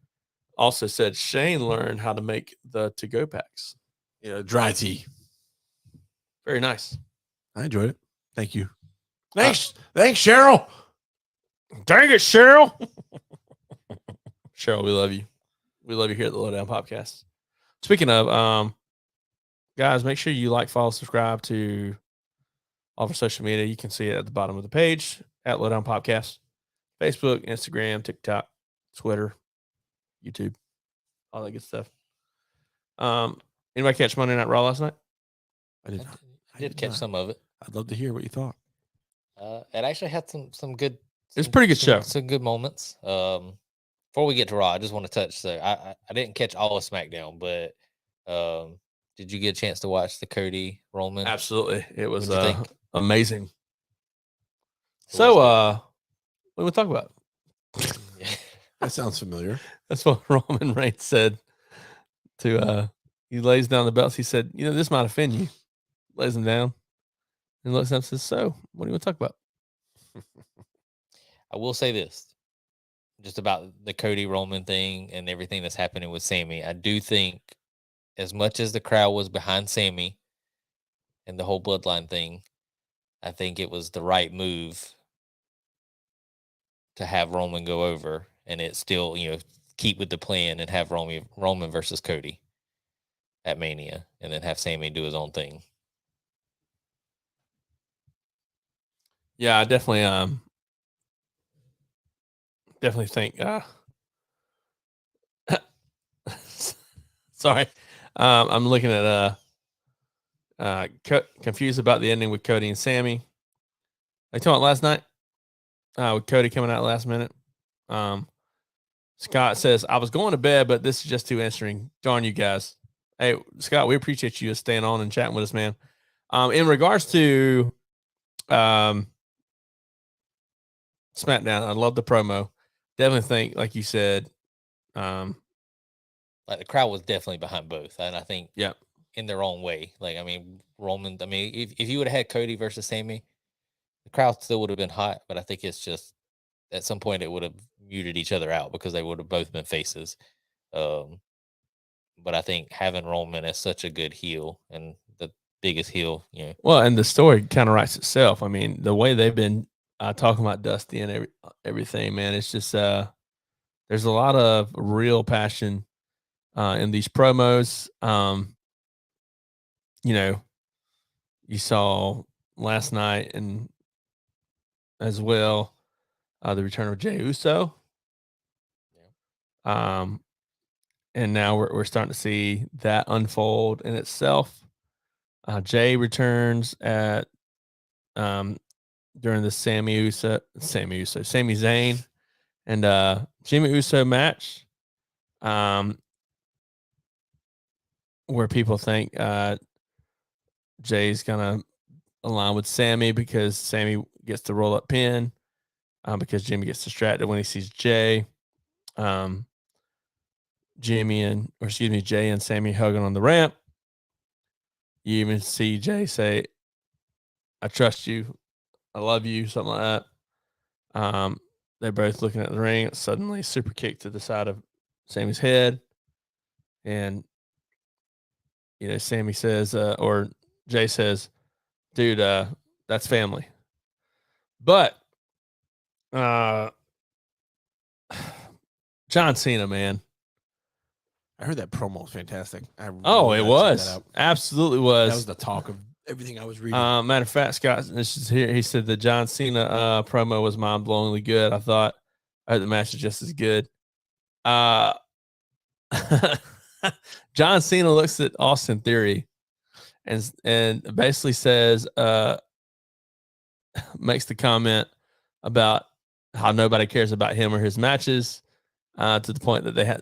Also said Shane learned how to make the to-go packs. Yeah, dry tea. Very nice. I enjoyed it. Thank you. Thanks, Cheryl. Dang it, Cheryl. Cheryl, we love you. We love you here at the Lowdown Popcast. Speaking of, guys, make sure you like, follow, subscribe to all of our social media. You can see it at the bottom of the page at Lowdown Popcast. Facebook, Instagram, TikTok, Twitter, YouTube, all that good stuff. Anybody catch Monday Night Raw last night? I did not. I did catch some of it. I'd love to hear what you thought. It actually had some good. It was a pretty good show. Some good moments. Before we get to Raw, I just want to touch. So I didn't catch all of SmackDown, but did you get a chance to watch the Cody Roman? Absolutely, it was What'd you think? amazing. So, what do we talk about? That sounds familiar. That's what Roman Reigns said to he lays down the belts. He said, this might offend you. Lays them down and looks up and says, so what do you want to talk about? I will say this just about the Cody Roman thing and everything that's happening with Sammy. I do think as much as the crowd was behind Sammy and the whole bloodline thing, I think it was the right move to have Roman go over and it still, keep with the plan and have Roman versus Cody at Mania and then have Sammy do his own thing. Yeah, I definitely think sorry. I'm looking at confused about the ending with Cody and Sammy. I talked last night with Cody coming out last minute. Scott says, I was going to bed, but this is just too interesting. Darn you guys. Hey, Scott, we appreciate you staying on and chatting with us, man. In regards to SmackDown, I love the promo. Definitely think, like you said, like the crowd was definitely behind both, and I think in their own way. Like, Roman. If you would have had Cody versus Sammy, the crowd still would have been hot, but I think it's just at some point it would have muted each other out because they would have both been faces. But I think having Roman as such a good heel and the biggest heel, Well, and the story kind of writes itself. The way they've been talking about Dusty and everything, man, it's just there's a lot of real passion in these promos. You saw last night and as well the return of Jey Uso. And now we're starting to see that unfold in itself. Jey returns at during the Sami Zayn and Jimmy Uso match, where people think Jay's gonna align with Sammy because Sammy gets the roll up pin, because Jimmy gets distracted when he sees Jay. Jay and Sammy hugging on the ramp. You even see Jay say, I trust you, I love you, something like that. They're both looking at the ring. Suddenly, super kick to the side of Sammy's head. And, Sammy says, or Jay says, dude, that's family. But, John Cena, man. I heard that promo was fantastic. It was. Absolutely was. That was the talk of everything I was reading. Matter of fact, Scott, this is here. He said the John Cena promo was mind-blowingly good. I heard the match is just as good. John Cena looks at Austin Theory and basically says, makes the comment about how nobody cares about him or his matches, to the point that they had.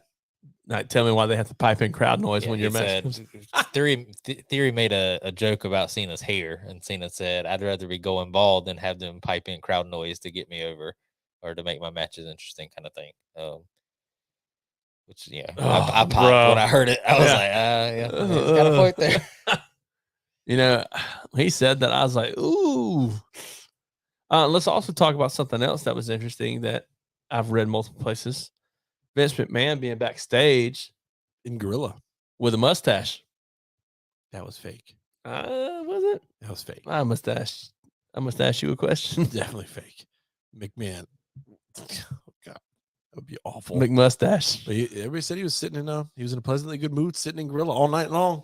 Like, tell me why they have to pipe in crowd noise when you're matching. Theory made a joke about Cena's hair, and Cena said, "I'd rather be going bald than have them pipe in crowd noise to get me over or to make my matches interesting," kind of thing. I popped when I heard it. I was like, "Yeah, it's got a point there." You know, he said that. I was like, ooh. Let's also talk about something else that was interesting that I've read multiple places. Vince McMahon being backstage In Gorilla. with a mustache. That was fake. Was it? That was fake. I must ask you a question. Definitely fake. McMahon. Oh, God, that would be awful. McMustache. But everybody said he was he was in a pleasantly good mood, sitting in Gorilla all night long.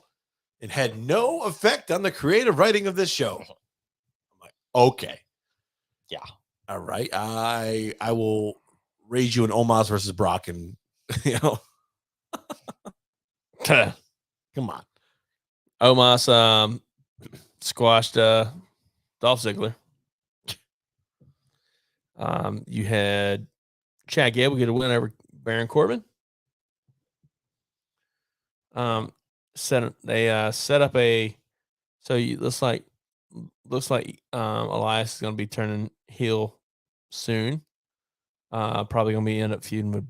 It had no effect on the creative writing of this show. I'm like, okay. Yeah. All right. I will raise you in Omos versus Brock, and come on. Omos squashed Dolph Ziggler. You had Chad Gable get a win over Baron Corbin. Set up a looks like Elias is going to be turning heel soon. Probably going to end up feuding with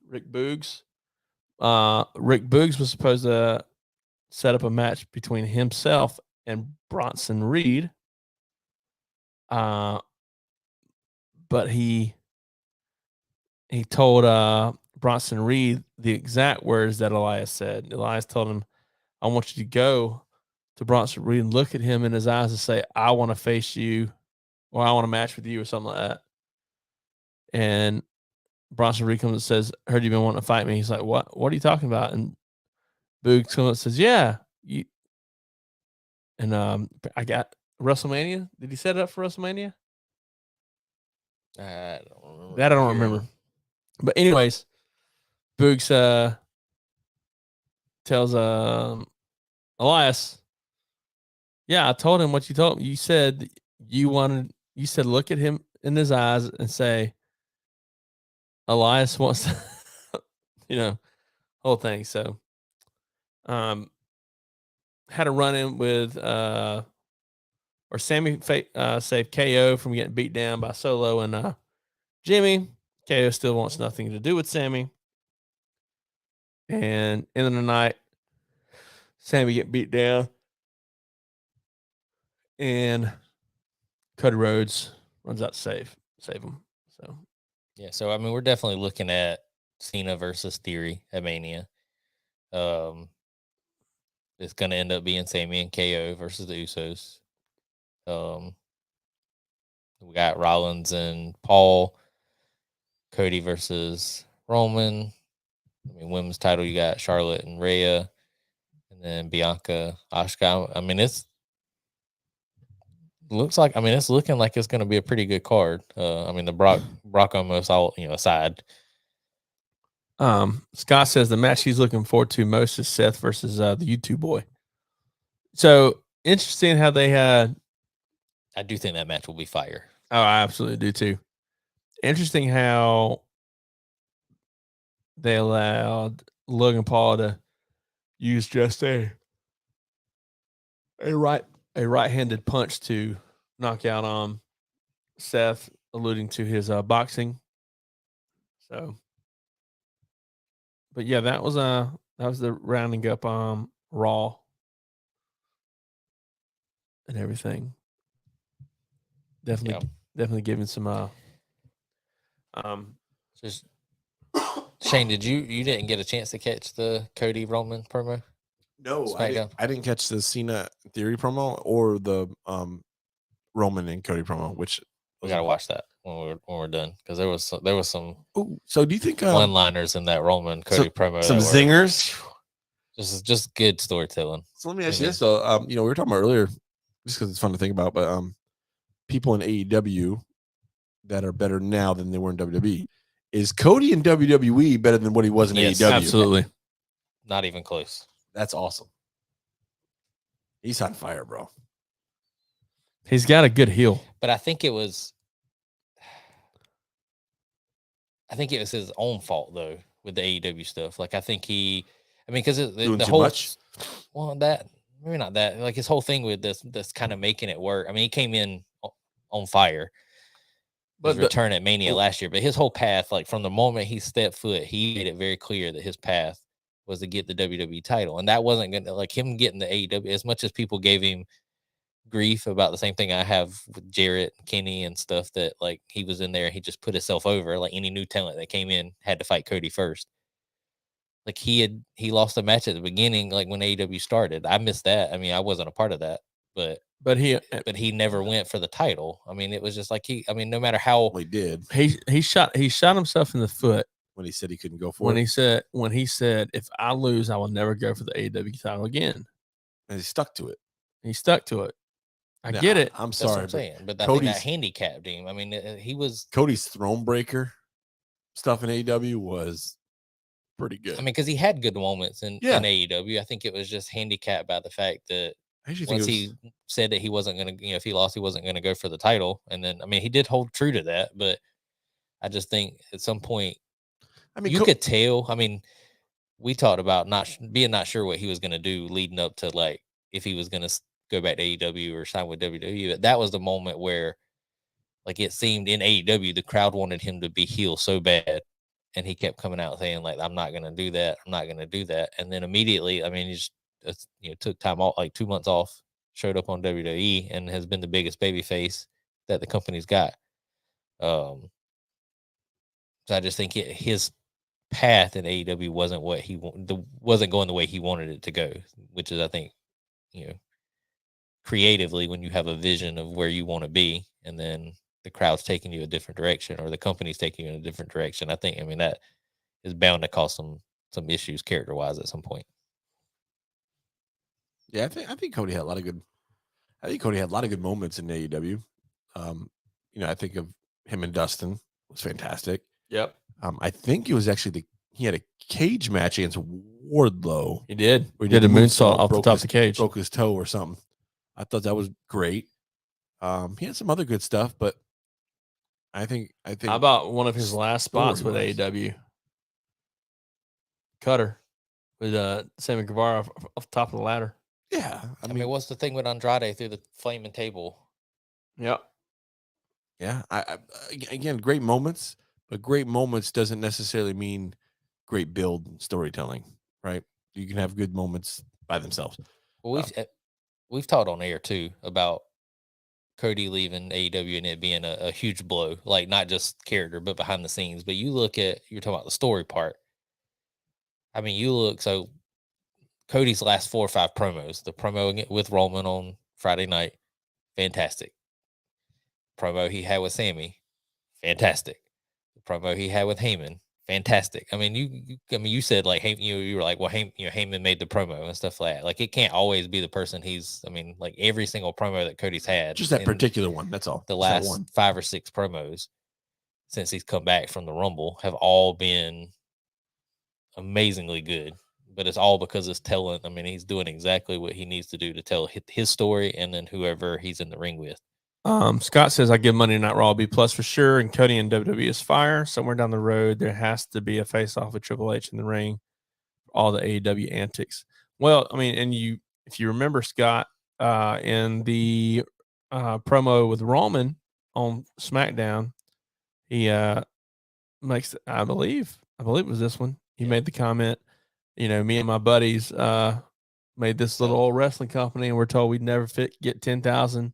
Rick Boogs. Rick Boogs was supposed to set up a match between himself and Bronson Reed. But he told Bronson Reed the exact words that Elias said. Elias told him, I want you to go to Bronson Reed and look at him in his eyes and say, I want to face you, or I want to match with you, or something like that. And Bronson Reed comes and says, heard you've been wanting to fight me. He's like, what are you talking about? And Boogs comes and says, yeah. I got WrestleMania. Did he set it up for WrestleMania? I don't remember. That I don't remember. But anyways, Boogs tells Elias, yeah, I told him what you told me. You said look at him in his eyes and say, Elias wants to, whole thing. So had a run in with Sammy saved KO from getting beat down by Solo and Jimmy. KO still wants nothing to do with Sammy. And end of the night, Sammy get beat down. And Cody Rhodes runs out to save him. So yeah, so I mean, we're definitely looking at Cena versus Theory at Mania. It's going to end up being Sammy and KO versus the Usos. We got Rollins and Paul. Cody versus Roman. I mean, women's title, you got Charlotte and Rhea. And then Bianca, Asuka. I mean, it's looking like it's going to be a pretty good card. I mean, the Brock almost all, aside. Scott says the match he's looking forward to most is Seth versus the YouTube boy. So interesting how they had. I do think that match will be fire. Oh, I absolutely do too. Interesting how they allowed Logan Paul to use just a right-handed punch to knock out Seth, alluding to his boxing. So, but yeah, that was the rounding up Raw and everything. Definitely giving some just Shane, did you didn't get a chance to catch the Cody Roman promo? No, I didn't catch the Cena Theory promo or the Roman and Cody promo, which we gotta watch that when we're done, because there was some. Ooh, so do you think one-liners in that Roman Cody promo? Some zingers, just good storytelling. So let me ask you this: so we were talking about earlier, just because it's fun to think about, but people in AEW that are better now than they were in WWE. Is Cody in WWE better than what he was in AEW? Absolutely, not even close. That's awesome. He's on fire, bro. He's got a good heel. But I think it was his own fault though with the AEW stuff. Like I think because the whole much? Well, that maybe not that. Like his whole thing with that's kind of making it work. I mean, he came in on fire. But return at Mania last year, but his whole path, like from the moment he stepped foot, he made it very clear that his path was to get the WWE title, and that wasn't gonna like him getting the AEW. As much as people gave him grief about the same thing I have with Jarrett, Kenny, and stuff, that like he was in there and he just put himself over. Like any new talent that came in had to fight Cody first. Like he lost a match at the beginning, like when AEW started. I missed that. I mean, I wasn't a part of that, but he never went for the title. I mean, it was just like no matter how Well, he did he shot himself in the foot when he said he couldn't go for when it. he said if I lose, I will never go for the AEW title again. And he stuck to it. He stuck to it. I Now, get it. I'm that's sorry, what I'm saying, but I think Cody's that handicapped him. I mean, he was Cody's throne breaker stuff in AEW was pretty good. I mean, because he had good moments in Yeah. AEW. I think it was just handicapped by the fact that I actually once think he said that he wasn't going to, if he lost, he wasn't going to go for the title. And then, I mean, he did hold true to that, but I just think at some point, you could tell. I mean, we talked about not sure what he was going to do leading up to like if he was going to go back to AEW or sign with WWE. But that was the moment where, like, it seemed in AEW the crowd wanted him to be heel so bad, and he kept coming out saying like, "I'm not going to do that. I'm not going to do that." And then immediately, I mean, he just took time off, like 2 months off, showed up on WWE, and has been the biggest baby face that the company's got. So I just think his path in AEW wasn't what wasn't going the way he wanted it to go, which is, I think, creatively, when you have a vision of where you want to be, and then the crowd's taking you a different direction, or the company's taking you in a different direction. I mean, that is bound to cause some issues character wise at some point. Yeah, I think Cody had a lot of good. I think Cody had a lot of good moments in AEW. I think of him and Dustin was fantastic. Yep. I think it was actually he had a cage match against Wardlow. He did. Where he did a moonsault off the top of the cage. Broke his toe or something. I thought that was great. He had some other good stuff, but I think how about one of his last spots with AEW? Cutter with Sammy Guevara off the top of the ladder. Yeah, I mean, what's the thing with Andrade through the flaming table? Yep. Yeah. Again, great moments, but great moments doesn't necessarily mean great build storytelling, right? You can have good moments by themselves. Well, we've talked on air too about Cody leaving AEW and it being a huge blow, like not just character, but behind the scenes. But you're talking about the story part. I mean, so Cody's last 4 or 5 promos, the promo with Roman on Friday night, fantastic. Promo he had with Sammy, fantastic. The promo he had with Heyman, fantastic. I mean, you said like, hey, you were like, well, Heyman made the promo and stuff like that. Like, it can't always be the person like every single promo that Cody's had, just that particular one. That's all. The last 5 or 6 promos since he's come back from the Rumble have all been amazingly good. But it's all because it's telling. I mean, he's doing exactly what he needs to do to tell his story, and then whoever he's in the ring with. Scott says, I give Monday Night Raw B+ for sure, and Cody and WWE is fire. Somewhere down the road, there has to be a face-off with Triple H in the ring. All the AEW antics. Well, I mean, and if you remember, Scott, in the promo with Roman on SmackDown, he makes, I believe it was this one. He made the comment, me and my buddies made this little old wrestling company, and we're told we'd never get 10,000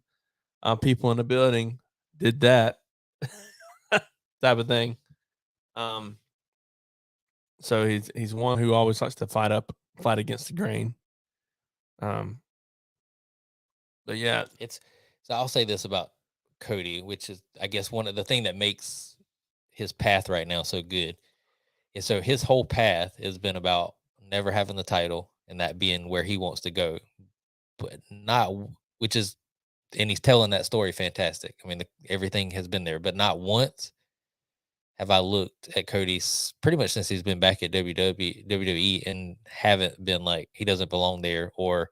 people in the building. Did that type of thing. So he's one who always likes to fight against the grain. But yeah, so I'll say this about Cody, which is, I guess, one of the thing that makes his path right now so good. And so his whole path has been about never having the title and that being where he wants to go, but and he's telling that story fantastic. I mean, everything has been there, but not once have I looked at Cody's pretty much since he's been back at WWE and haven't been like he doesn't belong there, or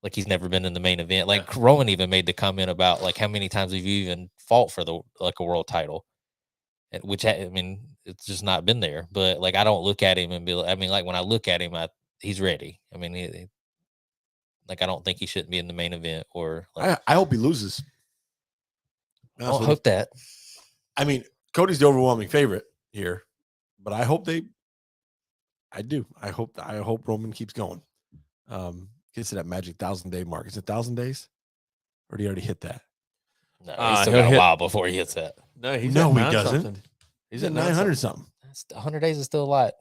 like he's never been in the main event. Like Rowan even made the comment about like how many times have you even fought for a world title, which I mean it's just not been there. But like I don't look at him and be like, I mean, like when I look at him, he's ready. I mean, like I don't think he shouldn't be in the main event, or like I hope he loses. I'll hope that. I mean, Cody's the overwhelming favorite here, but I hope they I do. I hope Roman keeps going. Gets to that magic 1,000-day mark. Is it 1,000 days? Or did he already hit that? No, he's still he'll got a hit- while before he hits that. No, he's No, at he 9 doesn't. something. He's at 900 something. That's 100 days is still a lot.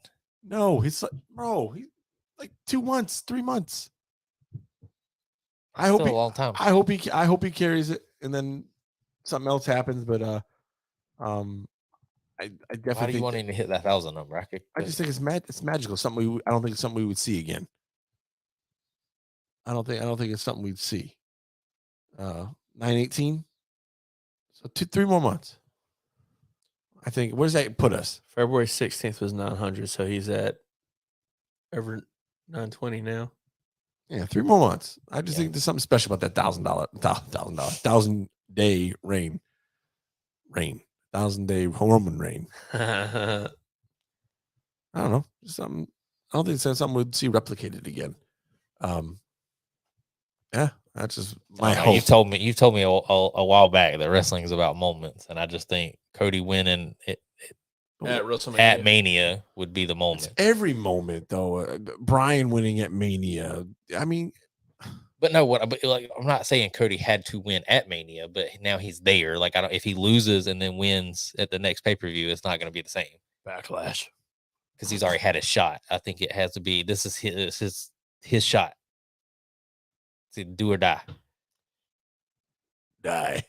No, he's like, bro, he's like 2 months, 3 months. I hope Still a long time. I hope he carries it, and then something else happens. But I definitely. Why do you want him to hit that 1,000 number? I just think it's magical. I don't think it's something we would see again. I don't think it's something we'd see. 918. So 3 more months. I think. Where does that put us? February 16th was 900, so he's at over 920 now. Yeah, 3 more months. I just think there's something special about that $1,000-day reign. 1,000-day Roman reign. I don't know. Something. I don't think it's something we'd see replicated again. Yeah, that's just my hope. You've told me a while back that wrestling is about moments, and I just think Cody winning it At WrestleMania. at Mania would be the moment. It's every moment, though. Brian winning at Mania. I mean, But no, but like I'm not saying Cody had to win at Mania, but now he's there. Like if he loses and then wins at the next pay-per-view, it's not going to be the same Backlash. because he's already had a shot. I think it has to be. This is his shot. To do or die. Die.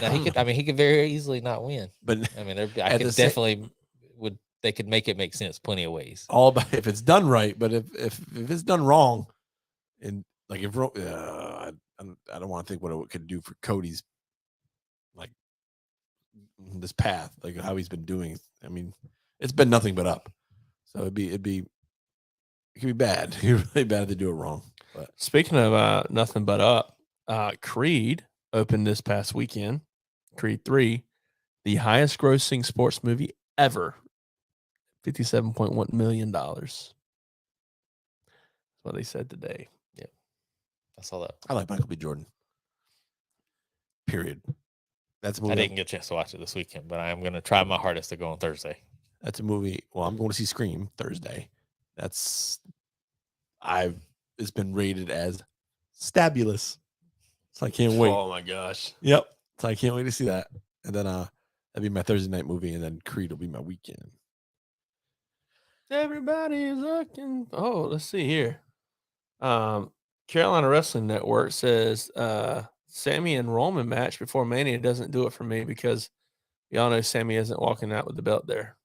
Now he could very easily not win. But I mean, I could definitely would. They could make it make sense plenty of ways. all about if it's done right, but if it's done wrong, and like if I don't want to think what it could do for Cody's like this path, like how he's been doing. I mean, it's been nothing but up. So it could be bad. It'd be really bad if they do it wrong. But Speaking of nothing but up, Creed opened this past weekend. Creed 3, the highest grossing sports movie ever. $57.1 million. That's what they said today. Yeah. I saw that. I like Michael B. Jordan. Period. That's a movie. I didn't get a chance to watch it this weekend, but I am going to try my hardest to go on Thursday. That's a movie. Well, I'm going to see Scream Thursday. It's been rated as stabulous. So I can't wait. Oh my gosh. Yep. So I can't wait to see that. And then that'll be my Thursday night movie, and then Creed will be my weekend. Everybody's looking. Oh, let's see here. Carolina Wrestling Network says Sammy and Roman match before Mania doesn't do it for me because y'all know Sammy isn't walking out with the belt there.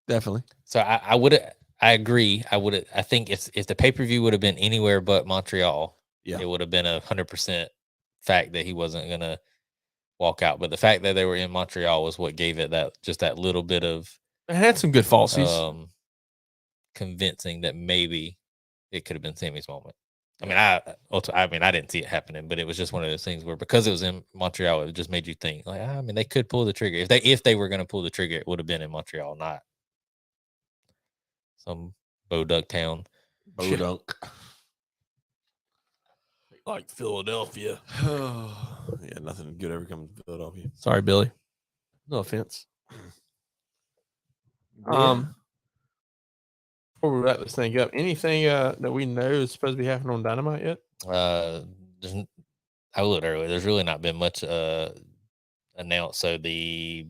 Definitely. So I agree. I think if the pay-per-view would have been anywhere but Montreal, it would have been 100% fact that he wasn't going to walk out. But the fact that they were in Montreal was what gave it that little bit of It had some good falsies. Convincing that maybe it could have been Sammy's moment. I mean, I didn't see it happening, but it was just one of those things where because it was in Montreal, it just made you think like, I mean, they could pull the trigger. If they were going to pull the trigger, it would have been in Montreal, not some Bodunk town. Bodunk. Like Philadelphia. Yeah, nothing good ever comes to Philadelphia. Sorry, Billy. No offense. Before we wrap this thing up, anything that we know is supposed to be happening on Dynamite yet? I looked earlier. There's really not been much announced. So the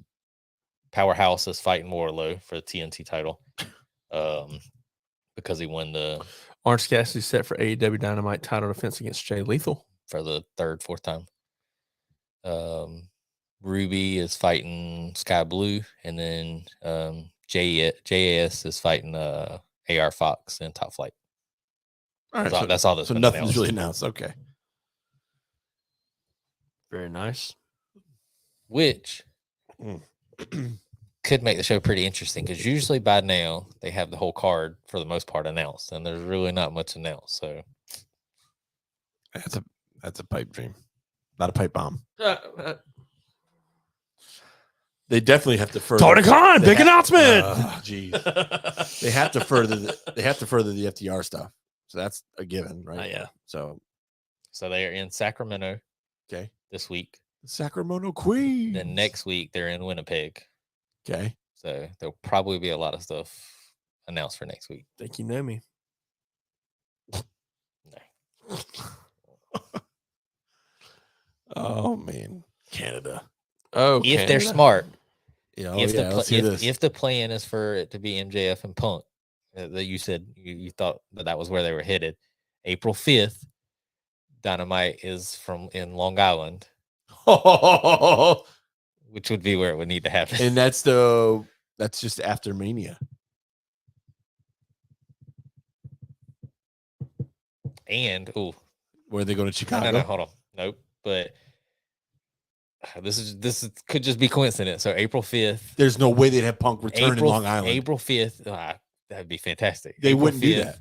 Powerhouse is fighting Wardlow for the TNT title, because he won the Orange Cassidy set for AEW Dynamite title defense against Jay Lethal for the fourth time. Ruby is fighting Sky Blue, and then JAS is fighting AR Fox in Top Flight. All right, that's all that's so been nothing's announced. really announced. Okay. Very nice. Which could make the show pretty interesting because usually by now they have the whole card for the most part announced, and there's really not much announced. So that's a pipe dream, not a pipe bomb. They definitely have to further. Tony Khan, big announcement. Jeez. They have to further the FTR stuff. So that's a given, right? Yeah. So they are in Sacramento. Okay. This week. The Sacramento Queens. Then next week they're in Winnipeg. Okay. So there'll probably be a lot of stuff announced for next week. Think you know me. Oh man, Canada. Oh, If Canada. they're smart, Yeah, if the plan is for it to be MJF and Punk, that you said you thought that was where they were headed. April 5th, Dynamite is in Long Island, which would be where it would need to happen. And that's just after Mania. And Where they go to Chicago. no, hold on, nope. But this could just be coincidence. So April 5th. There's no way they'd have Punk return in Long Island. April 5th. That'd be fantastic. They April wouldn't do 5th that.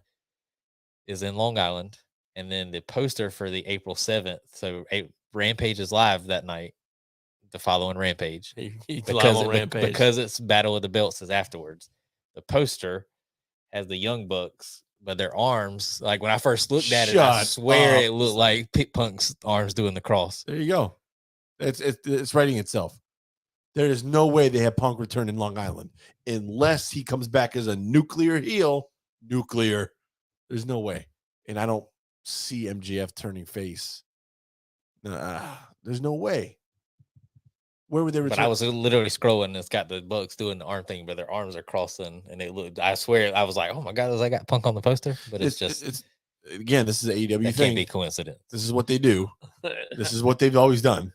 Is in Long Island, and then the poster for the April 7th. So Rampage is live that night. The following Rampage, because it's Battle of the Belts is afterwards. The poster has the Young Bucks, but their arms, like when I first looked at it, I swear it looked like Punk's arms doing the cross. There you go. It's writing itself. There is no way they have Punk return in Long Island unless he comes back as a nuclear heel. Nuclear. There's no way. And I don't see MJF turning face. There's no way. Where would they return? But I was literally scrolling and it's got the Bucks doing the arm thing, but their arms are crossing and they look, I swear, I was like, oh my God, I got Punk on the poster. But it's again, this is an AEW that thing. Can't be coincidence. This is what they do. This is what they've always done.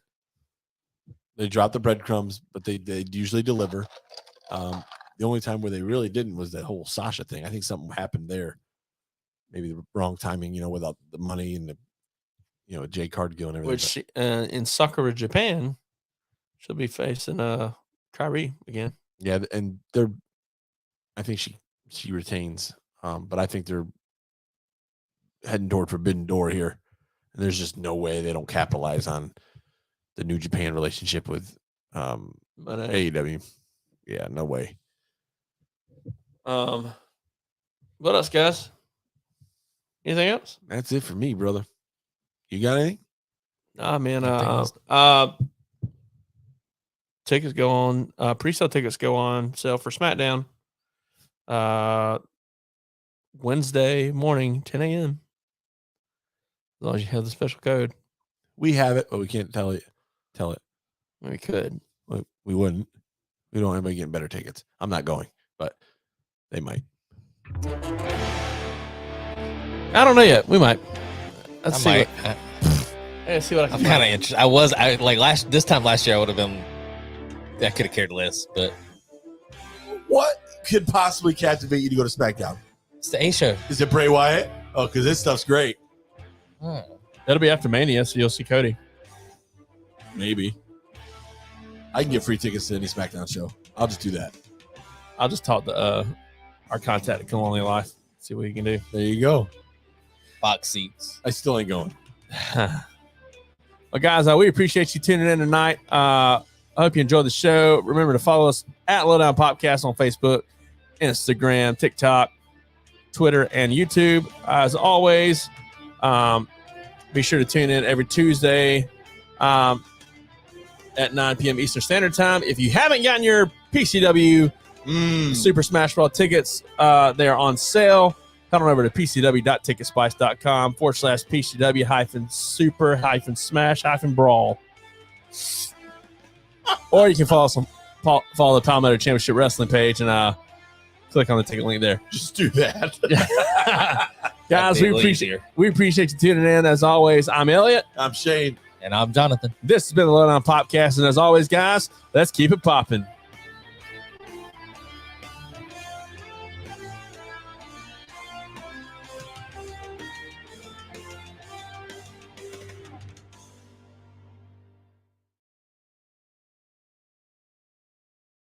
They drop the breadcrumbs, but they usually deliver. The only time where they really didn't was that whole Sasha thing. I think something happened there. Maybe the wrong timing, without the money and the, J Card deal and everything. Which in Sakura, Japan, she'll be facing Kyrie again. Yeah, and I think she retains, but I think they're heading toward Forbidden Door here. And there's just no way they don't capitalize on the New Japan relationship with AEW. Yeah, no way. What else, guys? Anything else? That's it for me, brother. You got anything? Nah, man. Tickets go on. Pre-sale tickets go on sale for SmackDown. Wednesday morning, 10 a.m. As long as you have the special code. We have it, but we can't tell it. We could. We wouldn't. We don't have anybody getting better tickets. I'm not going, but they might. I don't know yet. We might. Let's see what I'm kind of interested. This time last year, I would have been. I could have cared less, but what could possibly captivate you to go to SmackDown? It's the A show. Is it Bray Wyatt? Oh, because this stuff's great. That'll be after Mania, so you'll see Cody. Maybe. I can get free tickets to any SmackDown show. I'll just do that. I'll just talk to our contact at Come Only Life. See what he can do. There you go. Box seats. I still ain't going. Well, guys, we appreciate you tuning in tonight. I hope you enjoyed the show. Remember to follow us at Lowdown Popcast on Facebook, Instagram, TikTok, Twitter, and YouTube. As always, be sure to tune in every Tuesday at 9 p.m. Eastern Standard Time. If you haven't gotten your PCW Super Smash Brawl tickets, they are on sale. Head on over to pcw.ticketspice.com/PCW-super-smash-brawl. Or you can follow the Palmetto Championship Wrestling page and click on the ticket link there. Just do that. Guys, we appreciate you tuning in. As always, I'm Elliot. I'm Shane. And I'm Jonathan. This has been the Lowdown Popcast. And as always, guys, let's keep it popping.